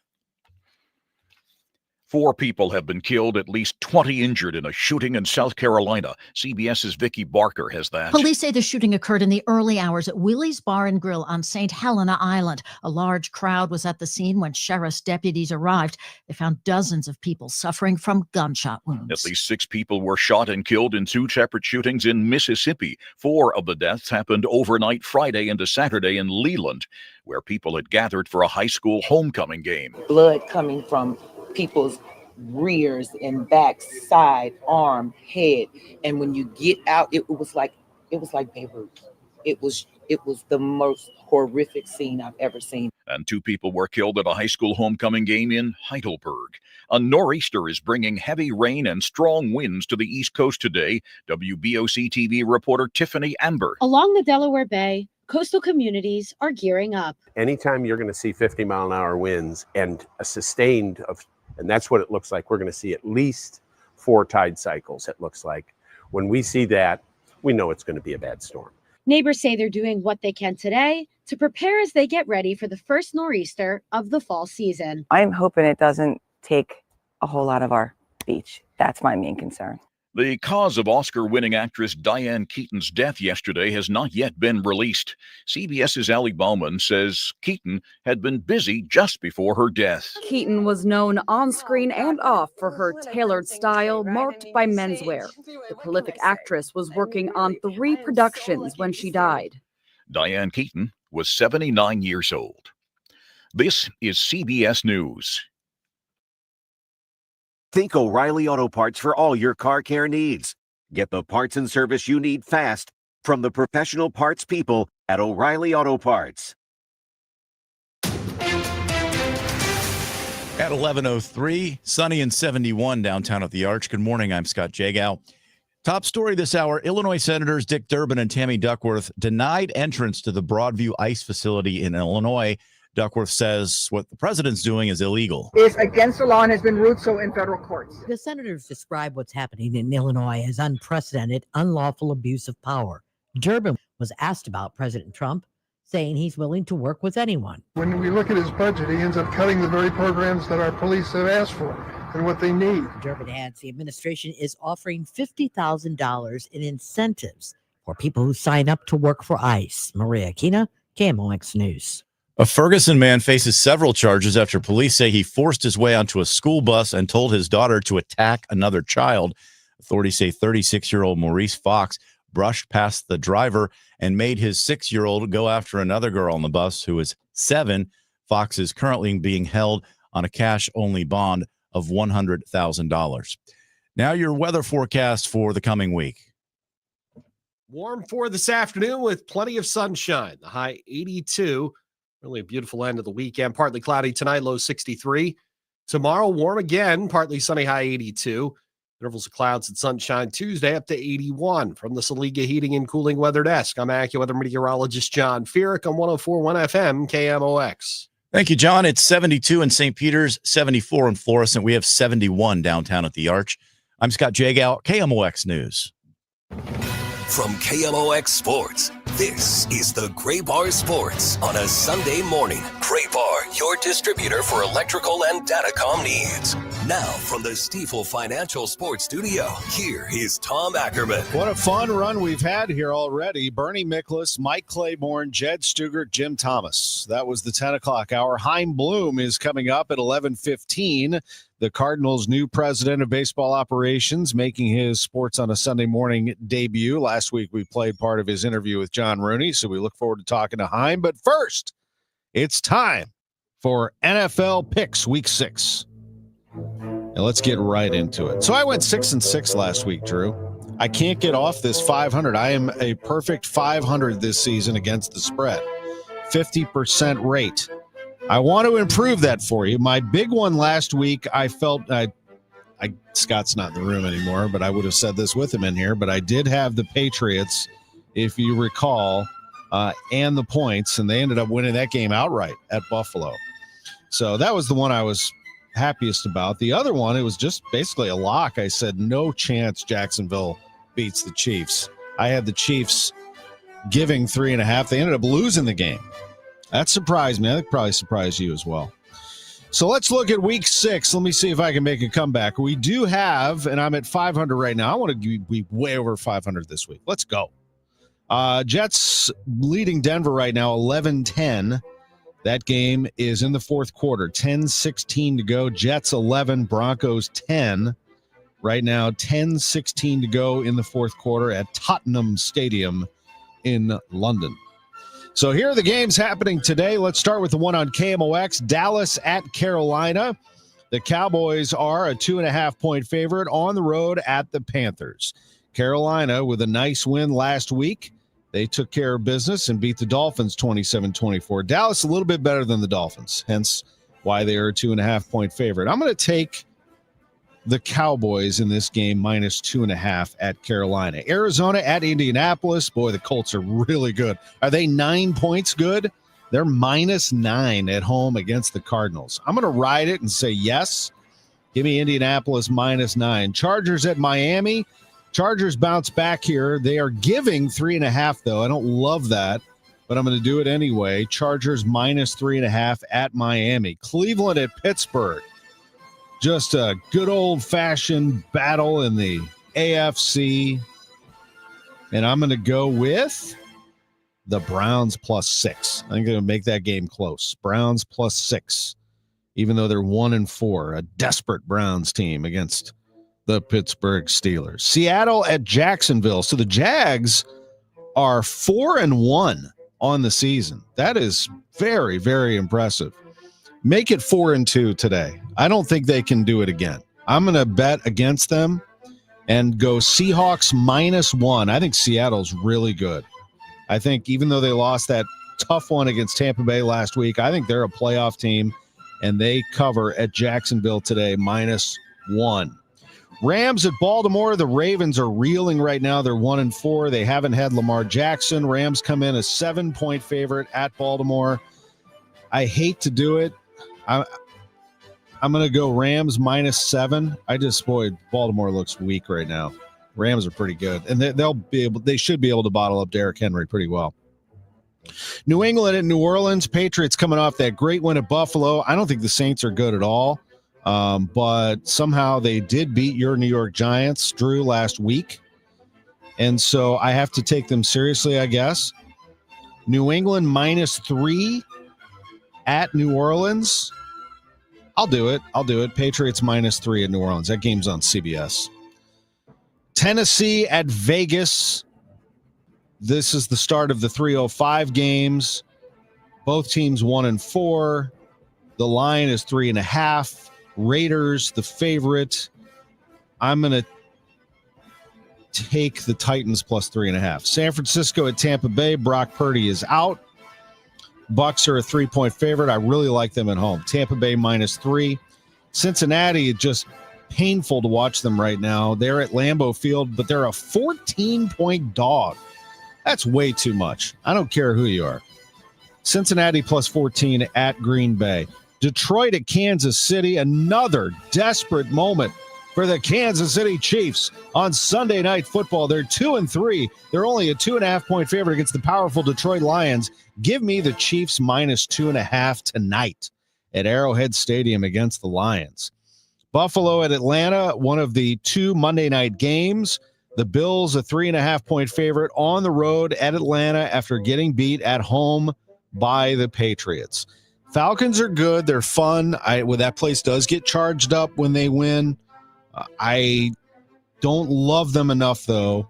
Speaker 6: 4 people have been killed, at least 20 injured in a shooting in South Carolina. CBS's Vicki Barker has that.
Speaker 12: Police say the shooting occurred in the early hours at Willie's Bar and Grill on St. Helena Island. A large crowd was at the scene when sheriff's deputies arrived. They found dozens of people suffering from gunshot wounds.
Speaker 6: At least 6 people were shot and killed in 2 separate shootings in Mississippi. 4 of the deaths happened overnight Friday into Saturday in Leland, where people had gathered for a high school homecoming game.
Speaker 13: Blood coming from people's rears and back, side, arm, head, and when you get out, it was like Beirut. It was the most horrific scene I've ever seen.
Speaker 6: And 2 people were killed at a high school homecoming game in Heidelberg. A nor'easter is bringing heavy rain and strong winds to the East Coast today. WBOC TV reporter Tiffany Amber.
Speaker 14: Along the Delaware Bay, coastal communities are gearing up.
Speaker 27: Anytime you're going to see 50-mile-an-hour winds and a sustained and that's what it looks like. We're going to see at least 4 tide cycles, it looks like. When we see that, we know it's going to be a bad storm.
Speaker 14: Neighbors say they're doing what they can today to prepare as they get ready for the first nor'easter of the fall season.
Speaker 28: I'm hoping it doesn't take a whole lot of our beach. That's my main concern.
Speaker 6: The cause of Oscar-winning actress Diane Keaton's death yesterday has not yet been released. CBS's Allie Bauman says Keaton had been busy just before her death.
Speaker 29: Keaton was known on-screen and off for her tailored style marked by menswear. The prolific actress was working on 3 productions when she died.
Speaker 6: Diane Keaton was 79 years old. This is CBS News.
Speaker 30: Think O'Reilly Auto Parts for all your car care needs. Get the parts and service you need fast from the professional parts people at O'Reilly Auto Parts.
Speaker 31: At 11:03, sunny and 71 downtown at the Arch. Good morning. I'm Scott Jagow. Top story this hour, Illinois Senators Dick Durbin and Tammy Duckworth denied entrance to the Broadview ICE facility in Illinois. Duckworth says what the president's doing is illegal.
Speaker 32: Is against the law and has been ruled so in federal courts.
Speaker 33: The senators describe what's happening in Illinois as unprecedented, unlawful abuse of power. Durbin was asked about President Trump, saying he's willing to work with anyone.
Speaker 34: When we look at his budget, he ends up cutting the very programs that our police have asked for and what they need.
Speaker 33: Durbin adds the administration is offering $50,000 in incentives for people who sign up to work for ICE. Maria Aquina, KMOX News.
Speaker 31: A Ferguson man faces several charges after police say he forced his way onto a school bus and told his daughter to attack another child. Authorities say 36-year-old Maurice Fox brushed past the driver and made his 6-year-old go after another girl on the bus who is 7. Fox is currently being held on a cash-only bond of $100,000. Now your weather forecast for the coming week.
Speaker 35: Warm for this afternoon with plenty of sunshine. The high 82. Really a beautiful end of the weekend. Partly cloudy tonight, low 63. Tomorrow, warm again, partly sunny, high 82. Intervals of clouds and sunshine Tuesday up to 81. From the Saliga Heating and Cooling Weather Desk, I'm AccuWeather meteorologist John Feerick on 104.1 FM KMOX.
Speaker 31: Thank you, John. It's 72 in St. Peter's, 74 in Florissant. We have 71 downtown at the Arch. I'm Scott Jagow, KMOX News.
Speaker 11: From KMOX Sports, this is the Gray Bar Sports on a Sunday morning. Gray Bar, your distributor for electrical and datacom needs. Now from the Stifel Financial Sports Studio, here is Tom Ackerman.
Speaker 1: What a fun run we've had here already. Bernie Miklasz, Mike Claiborne, Jed Stugart, Jim Thomas. That was the 10 o'clock hour. Chaim Bloom is coming up at 11:15. The Cardinals' new president of baseball operations, making his Sports on a Sunday Morning debut. Last week, we played part of his interview with John Rooney, so we look forward to talking to Chaim. But first, it's time for NFL picks week 6. And let's get right into it. So I went 6-6 last week, Drew. I can't get off this 500. I am a perfect 500 this season against the spread. 50% rate. I want to improve that for you. My big one last week, I felt Scott's not in the room anymore, but I would have said this with him in here, but I did have the Patriots, if you recall, and the points, and they ended up winning that game outright at Buffalo. So that was the one I was happiest about. The other one, it was just basically a lock. I said, no chance Jacksonville beats the Chiefs. I had the Chiefs giving 3.5. They ended up losing the game. That surprised me. I think probably surprised you as well. So let's look at week 6. Let me see if I can make a comeback. We do have, and I'm at 500 right now. I want to be way over 500 this week. Let's go. Jets leading Denver right now, 11-10. That game is in the fourth quarter, 10-16 to go. Jets 11, Broncos 10. Right now, 10-16 to go in the fourth quarter at Tottenham Stadium in London. So here are the games happening today. Let's start with the one on KMOX. Dallas at Carolina. The Cowboys are a 2.5-point favorite on the road at the Panthers. Carolina with a nice win last week. They took care of business and beat the Dolphins 27-24. Dallas a little bit better than the Dolphins, hence why they are a 2.5-point favorite. I'm going to take the Cowboys in this game minus 2.5 at Carolina. Arizona at Indianapolis. Boy, the Colts are really good. Are they 9 points good? They're minus 9 at home against the Cardinals. I'm going to ride it and say yes. Give me Indianapolis minus 9. Chargers at Miami. Chargers bounce back here. They are giving 3.5, though. I don't love that, but I'm going to do it anyway. Chargers minus 3.5 at Miami. Cleveland at Pittsburgh. Just a good old-fashioned battle in the AFC. And I'm going to go with the Browns plus 6. I think they're going to make that game close. Browns plus 6, even though they're 1-4. A desperate Browns team against the Pittsburgh Steelers. Seattle at Jacksonville. So the Jags are 4-1 on the season. That is very, very impressive. Make it 4-2 today. I don't think they can do it again. I'm going to bet against them and go Seahawks minus 1. I think Seattle's really good. I think even though they lost that tough one against Tampa Bay last week, I think they're a playoff team, and they cover at Jacksonville today minus 1. Rams at Baltimore. The Ravens are reeling right now. They're 1-4. They haven't had Lamar Jackson. Rams come in a 7-point favorite at Baltimore. I hate to do it. I'm going to go Rams minus 7. Baltimore looks weak right now. Rams are pretty good, and they should be able to bottle up Derrick Henry pretty well. New England at New Orleans. Patriots coming off that great win at Buffalo. I don't think the Saints are good at all, but somehow they did beat your New York Giants, Drew, last week, and so I have to take them seriously, I guess. New England minus 3 at New Orleans. I'll do it. Patriots minus 3 at New Orleans. That game's on CBS. Tennessee at Vegas. This is the start of the 3:05 games. Both teams 1-4. The line is 3.5. Raiders, the favorite. I'm going to take the Titans plus 3.5. San Francisco at Tampa Bay. Brock Purdy is out. Bucks are a 3-point favorite. I really like them at home. Tampa Bay minus 3. Cincinnati, it's just painful to watch them right now. They're at Lambeau Field, but they're a 14-point dog. That's way too much. I don't care who you are. Cincinnati plus 14 at Green Bay. Detroit at Kansas City. Another desperate moment for the Kansas City Chiefs on Sunday Night Football. They're 2-3. They're only a 2.5-point favorite against the powerful Detroit Lions. Give me the Chiefs minus 2.5 tonight at Arrowhead Stadium against the Lions. Buffalo at Atlanta, one of the 2 Monday night games. The Bills, a 3.5-point favorite on the road at Atlanta after getting beat at home by the Patriots. Falcons are good. They're fun. That place does get charged up when they win. I don't love them enough, though,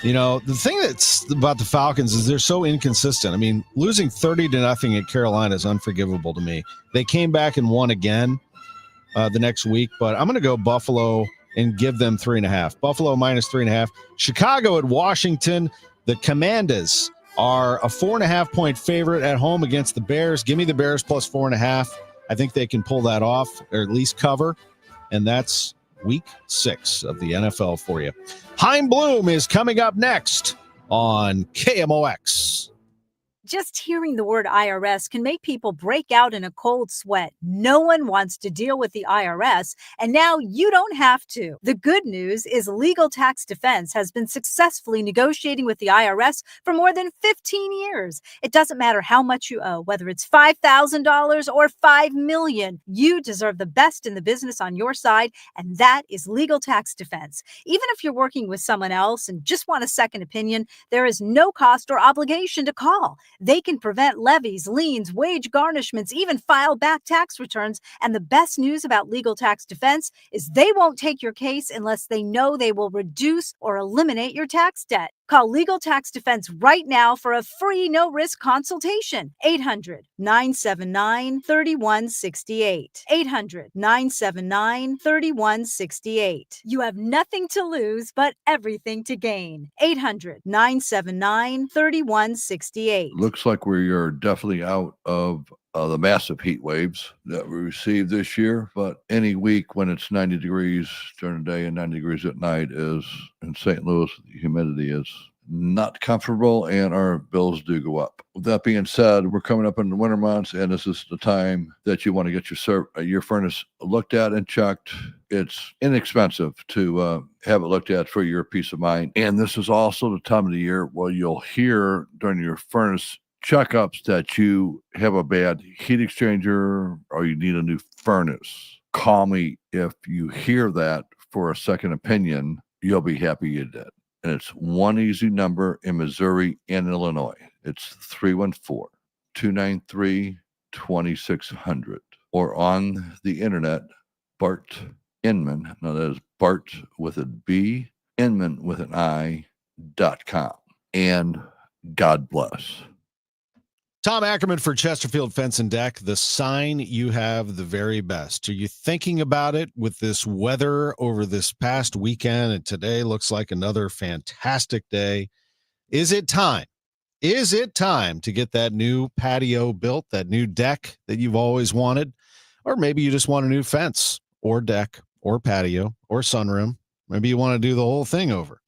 Speaker 1: You know, the thing that's about the Falcons is they're so inconsistent. I mean, losing 30-0 at Carolina is unforgivable to me. They came back and won again the next week, but I'm going to go Buffalo and give them 3.5. Buffalo minus 3.5. Chicago at Washington. The Commanders are a 4.5-point favorite at home against the Bears. Give me the Bears plus 4.5. I think they can pull that off, or at least cover. And that's week 6 of the NFL for you. Chaim Bloom is coming up next on KMOX.
Speaker 2: Just hearing the word IRS can make people break out in a cold sweat. No one wants to deal with the IRS, and now you don't have to. The good news is Legal Tax Defense has been successfully negotiating with the IRS for more than 15 years. It doesn't matter how much you owe, whether it's $5,000 or $5 million. You deserve the best in the business on your side, and that is Legal Tax Defense. Even if you're working with someone else and just want a second opinion, there is no cost or obligation to call. They can prevent levies, liens, wage garnishments, even file back tax returns. And the best news about Legal Tax Defense is they won't take your case unless they know they will reduce or eliminate your tax debt. Call Legal Tax Defense right now for a free no-risk consultation. 800-979-3168. 800-979-3168. You have nothing to lose but everything to gain. 800-979-3168.
Speaker 3: Looks like we are definitely out of the massive heat waves that we received this year, but any week when it's 90 degrees during the day and 90 degrees at night is in St. Louis, the humidity is not comfortable and our bills do go up. With that being said, we're coming up in the winter months and this is the time that you want to get your furnace looked at and checked. It's inexpensive to have it looked at for your peace of mind. And this is also the time of the year where you'll hear during your furnace checkups that you have a bad heat exchanger or you need a new furnace. Call me if you hear that for a second opinion. You'll be happy you did. And it's one easy number in Missouri and Illinois. It's 314-293-2600. Or on the internet, Bart Inman. Now that is Bart with a B, Inman with an I.com. And God bless.
Speaker 1: Tom Ackerman for Chesterfield Fence and Deck. The sign you have the very best. Are you thinking about it with this weather over this past weekend? And today looks like another fantastic day. Is it time? Is it time to get that new patio built, that new deck that you've always wanted? Or maybe you just want a new fence or deck or patio or sunroom. Maybe you want to do the whole thing over.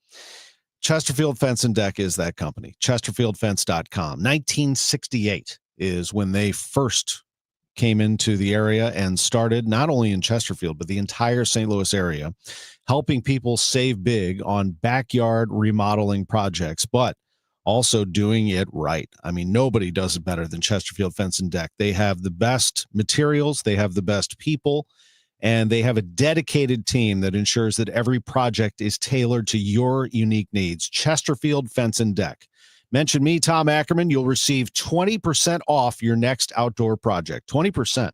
Speaker 1: Chesterfield Fence and Deck is that company. ChesterfieldFence.com. 1968 is when they first came into the area and started not only in Chesterfield, but the entire St. Louis area, helping people save big on backyard remodeling projects, but also doing it right. I mean, nobody does it better than Chesterfield Fence and Deck. They have the best materials. They have the best people. And they have a dedicated team that ensures that every project is tailored to your unique needs. Chesterfield Fence and Deck. Mention me, Tom Ackerman. You'll receive 20% off your next outdoor project. 20%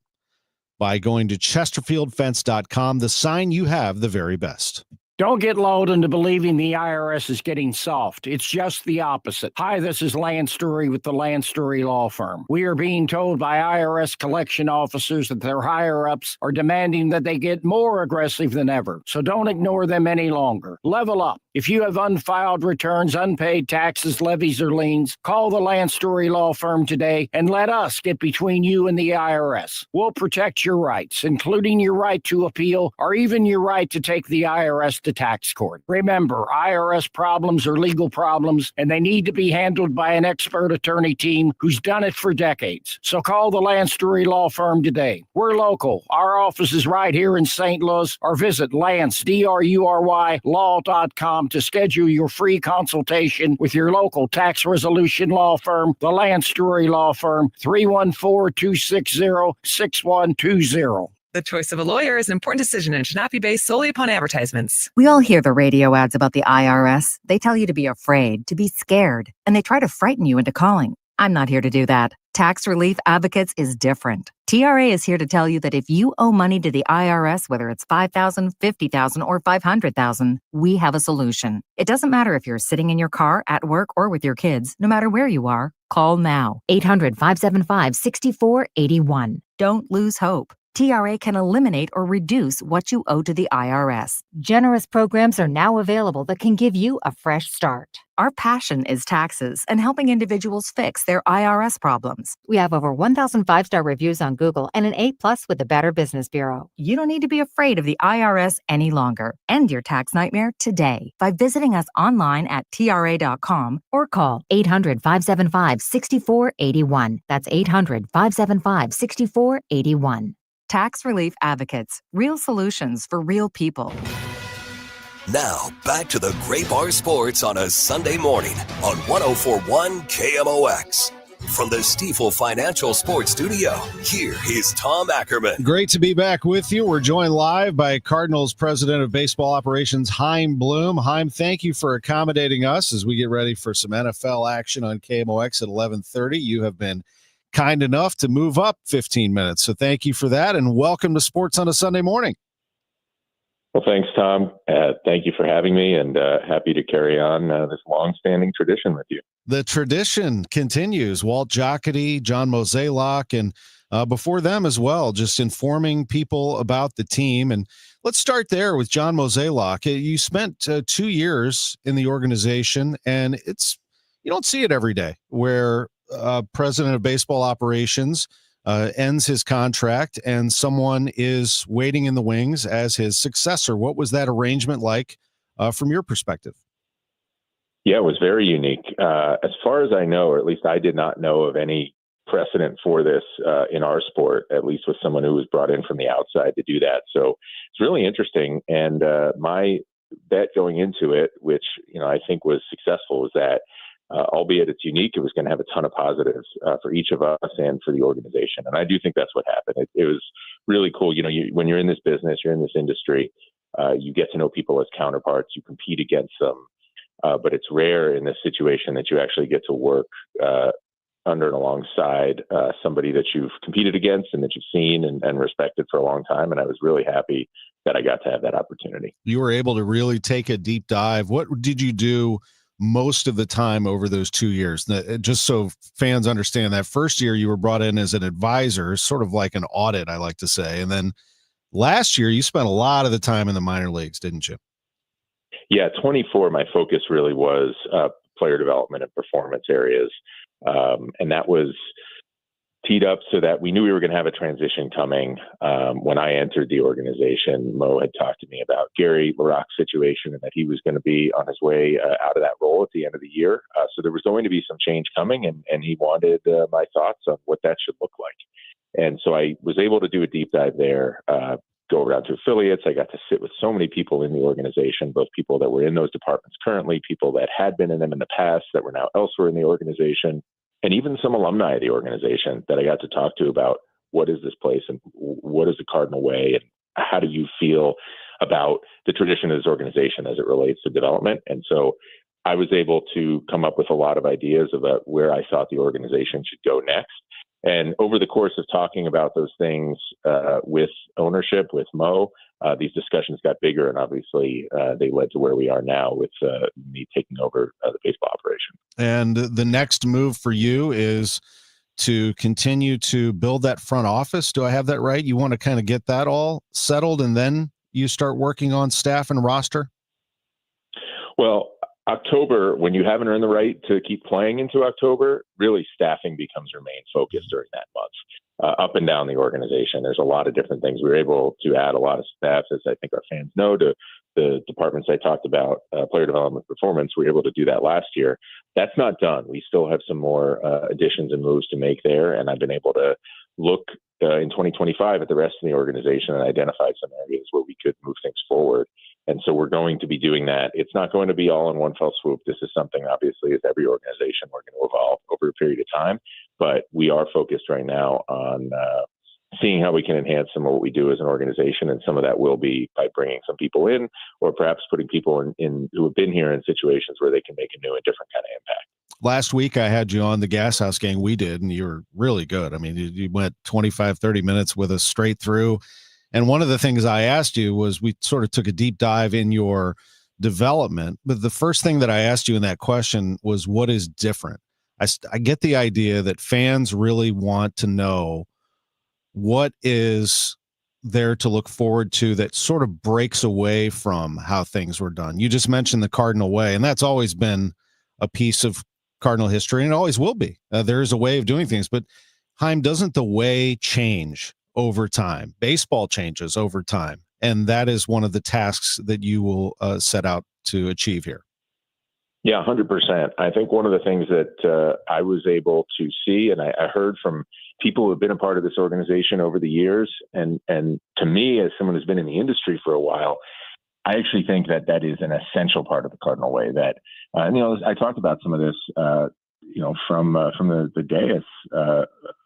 Speaker 1: by going to ChesterfieldFence.com. The sign you have the very best.
Speaker 4: Don't get lulled into believing the IRS is getting soft. It's just the opposite. Hi, this is Lance Story with the Lance Story Law Firm. We are being told by IRS collection officers that their higher-ups are demanding that they get more aggressive than ever. So don't ignore them any longer. Level up. If you have unfiled returns, unpaid taxes, levies, or liens, call the Lance Story Law Firm today and let us get between you and the IRS. We'll protect your rights, including your right to appeal or even your right to take the IRS to tax court. Remember, IRS problems are legal problems, and they need to be handled by an expert attorney team who's done it for decades. So call the Lance Story Law Firm today. We're local. Our office is right here in St. Louis, or visit Lance, DRURY, law.com to schedule your free consultation with your local tax resolution law firm, the Lance Story Law Firm, 314-260-6120.
Speaker 5: The choice of a lawyer is an important decision and should not be based solely upon advertisements.
Speaker 9: We all hear the radio ads about the IRS. They tell you to be afraid, to be scared, and they try to frighten you into calling. I'm not here to do that. Tax Relief Advocates is different. TRA is here to tell you that if you owe money to the IRS, whether it's $5,000, $50,000, or $500,000, we have a solution. It doesn't matter if you're sitting in your car, at work, or with your kids. No matter where you are, call now. 800-575-6481. Don't lose hope. TRA can eliminate or reduce what you owe to the IRS. Generous programs are now available that can give you a fresh start. Our passion is taxes and helping individuals fix their IRS problems. We have over 1,000 five-star reviews on Google and an A+ with the Better Business Bureau. You don't need to be afraid of the IRS any longer. End your tax nightmare today by visiting us online at TRA.com or call 800-575-6481. That's 800-575-6481. Tax Relief Advocates. Real solutions for real people.
Speaker 11: Now, back to the Great Bar Sports on a Sunday morning on 104.1 KMOX. From the Stifel Financial Sports Studio, here is Tom Ackerman.
Speaker 1: Great to be back with you. We're joined live by Cardinals President of Baseball Operations, Chaim Bloom. Chaim, thank you for accommodating us as we get ready for some NFL action on KMOX at 11:30. You have been kind enough to move up 15 minutes. So thank you for that, and welcome to Sports on a Sunday morning.
Speaker 7: Well, thanks, Tom. Thank you for having me, and happy to carry on this long-standing tradition with you.
Speaker 1: The tradition continues. Walt Jocketty, John Mozeliak, and before them as well, just informing people about the team. And let's start there with John Mozeliak. You spent 2 years in the organization, and you don't see it every day where president of baseball operations ends his contract and someone is waiting in the wings as his successor. What was that arrangement like from your perspective?
Speaker 7: Yeah, it was very unique. As far as I know, or at least I did not know of any precedent for this in our sport, at least with someone who was brought in from the outside to do that. So it's really interesting. And my bet going into it, which I think was successful, was that albeit it's unique, it was going to have a ton of positives for each of us and for the organization. And I do think that's what happened. It was really cool. When you're in this business, you're in this industry, you get to know people as counterparts, you compete against them. But it's rare in this situation that you actually get to work under and alongside somebody that you've competed against and that you've seen and respected for a long time. And I was really happy that I got to have that opportunity.
Speaker 1: You were able to really take a deep dive. What did you do most of the time over those 2 years? Just so fans understand, that first year you were brought in as an advisor, sort of like an audit, I like to say. And then last year you spent a lot of the time in the minor leagues, didn't you?
Speaker 7: Yeah, 24, my focus really was player development and performance areas. And that was teed up so that we knew we were going to have a transition coming. When I entered the organization, Mo had talked to me about Gary LaRocque's situation and that he was going to be on his way out of that role at the end of the year. So there was going to be some change coming, and he wanted my thoughts on what that should look like. And so I was able to do a deep dive there, go around to affiliates. I got to sit with so many people in the organization, both people that were in those departments currently, people that had been in them in the past that were now elsewhere in the organization, and even some alumni of the organization that I got to talk to about what is this place and what is the Cardinal way and how do you feel about the tradition of this organization as it relates to development. And so I was able to come up with a lot of ideas about where I thought the organization should go next. And over the course of talking about those things with ownership, with Mo, these discussions got bigger, and obviously they led to where we are now with me taking over the baseball operation.
Speaker 1: And the next move for you is to continue to build that front office. Do I have that right? You want to kind of get that all settled, and then you start working on staff and roster?
Speaker 7: Well, October, when you haven't earned the right to keep playing into October, really staffing becomes your main focus during that month, up and down the organization. There's a lot of different things. We were able to add a lot of staff, as I think our fans know, to the departments I talked about, player development, performance. We were able to do that last year. That's not done. We still have some more additions and moves to make there, and I've been able to look in 2025 at the rest of the organization and identify some areas where we could move things forward. And so we're going to be doing that. It's not going to be all in one fell swoop. This is something, obviously, as every organization, we're going to evolve over a period of time. But we are focused right now on seeing how we can enhance some of what we do as an organization. And some of that will be by bringing some people in, or perhaps putting people in who have been here in situations where they can make a new and different kind of impact.
Speaker 1: last week I had you on the Gas House Gang. We did, and you were really good. I mean, you went 25, 30 minutes with us straight through. And one of the things I asked you was, we sort of took a deep dive in your development. But the first thing that I asked you in that question was, what is different? I get the idea that fans really want to know what is there to look forward to that sort of breaks away from how things were done. You just mentioned the Cardinal way, and that's always been a piece of Cardinal history, and it always will be. There is a way of doing things, but Chaim, doesn't the way change over time? Baseball changes over time, and that is one of the tasks that you will set out to achieve here.
Speaker 7: Yeah, 100%. I think one of the things that I was able to see, and I heard from people who have been a part of this organization over the years, and to me, as someone who's been in the industry for a while, I actually think that is an essential part of the Cardinal way. That I talked about some of this, from the dais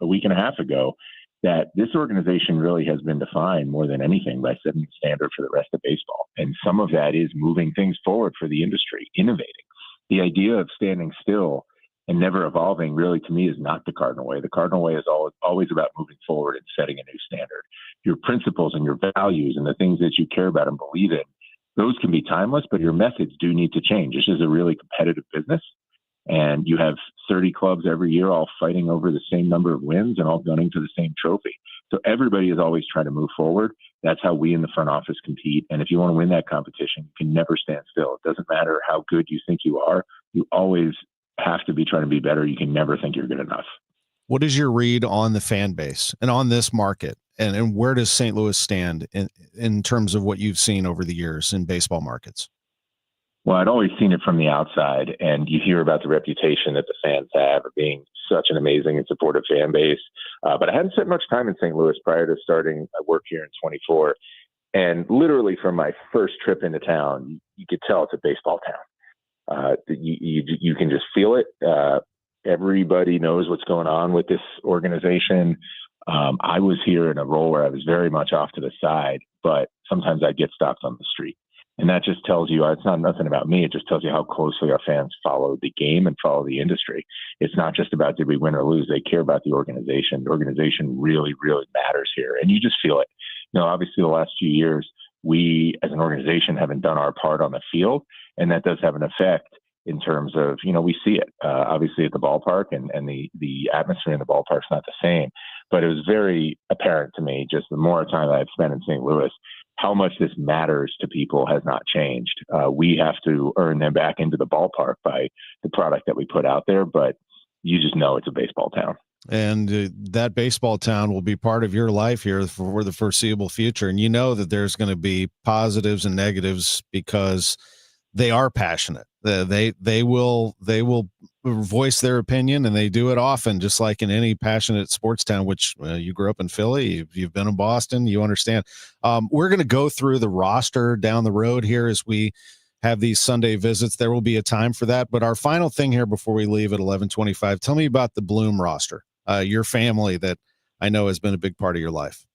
Speaker 7: a week and a half ago. That this organization really has been defined more than anything by setting the standard for the rest of baseball, and some of that is moving things forward for the industry, innovating. The idea of standing still and never evolving, really, to me, is not the Cardinal way. The Cardinal way is always about moving forward and setting a new standard. Your principles and your values and the things that you care about and believe in, those can be timeless, but your methods do need to change. This is a really competitive business, and you have 30 clubs every year all fighting over the same number of wins and all gunning for the same trophy. So everybody is always trying to move forward. That's how we in the front office compete. And if you want to win that competition, you can never stand still. It doesn't matter how good you think you are. You always have to be trying to be better. You can never think you're good enough.
Speaker 1: What is your read on the fan base and on this market? And where does St. Louis stand in terms of what you've seen over the years in baseball markets?
Speaker 7: Well, I'd always seen it from the outside, and you hear about the reputation that the fans have of being such an amazing and supportive fan base. But I hadn't spent much time in St. Louis prior to starting work here in 24. And literally from my first trip into town, you could tell it's a baseball town. You can just feel it. Everybody knows what's going on with this organization. I was here in a role where I was very much off to the side, but sometimes I get stopped on the street. And that just tells you, it's not nothing about me. It just tells you how closely our fans follow the game and follow the industry. It's not just about did we win or lose. They care about the organization. The organization really, really matters here. And you just feel it. Obviously the last few years, we as an organization haven't done our part on the field. And that does have an effect in terms of, we see it obviously at the ballpark, and the atmosphere in the ballpark's not the same. But it was very apparent to me, just the more time I've spent in St. Louis, how much this matters to people has not changed. We have to earn them back into the ballpark by the product that we put out there, but you just know it's a baseball town.
Speaker 1: And that baseball town will be part of your life here for the foreseeable future. And you know that there's going to be positives and negatives because they are passionate. They will voice their opinion, and they do it often, just like in any passionate sports town, which you grew up in Philly, you've been in Boston, you understand. We're going to go through the roster down the road here as we have these Sunday visits. There will be a time for that. But our final thing here before we leave at 11:25, tell me about the Bloom roster, your family that I know has been a big part of your life.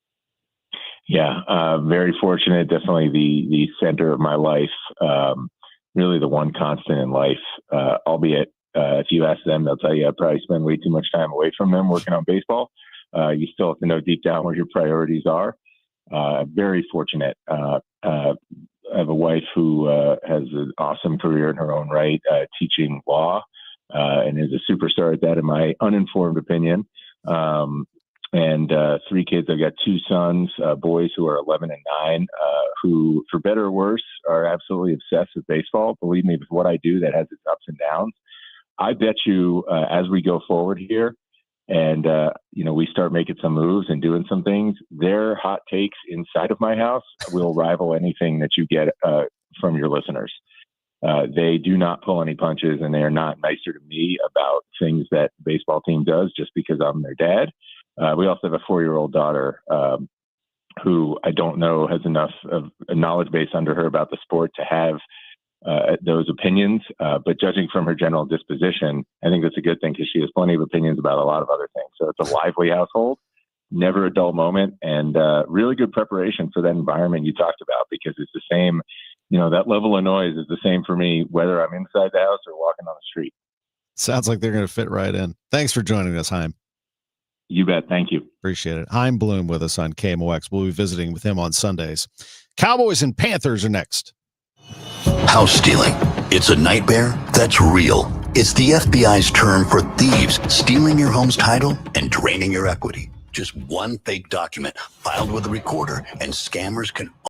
Speaker 7: Yeah, very fortunate. Definitely the center of my life. Really the one constant in life, albeit if you ask them, they'll tell you I probably spend way too much time away from them working on baseball. You still have to know deep down where your priorities are. Very fortunate. I have a wife who has an awesome career in her own right, teaching law, and is a superstar at that, in my uninformed opinion. And 3 kids. I've got 2 sons, boys who are 11 and 9, who, for better or worse, are absolutely obsessed with baseball. Believe me, with what I do, that has its ups and downs. I bet you as we go forward here and, we start making some moves and doing some things, their hot takes inside of my house will rival anything that you get from your listeners. They do not pull any punches, and they are not nicer to me about things that the baseball team does just because I'm their dad. We also have a 4-year-old daughter who I don't know has enough of a knowledge base under her about the sport to have those opinions. But judging from her general disposition, I think that's a good thing because she has plenty of opinions about a lot of other things. So it's a lively household, never a dull moment, and really good preparation for that environment you talked about, because it's the same, that level of noise is the same for me, whether I'm inside the house or walking on the street.
Speaker 1: Sounds like they're going to fit right in. Thanks for joining us, Chaim.
Speaker 7: You bet. Thank you.
Speaker 1: Appreciate it. Chaim Bloom with us on KMOX. We'll be visiting with him on Sundays. Cowboys and Panthers are next.
Speaker 8: House stealing. It's a nightmare that's real. It's the FBI's term for thieves stealing your home's title and draining your equity. Just one fake document filed with a recorder, and scammers can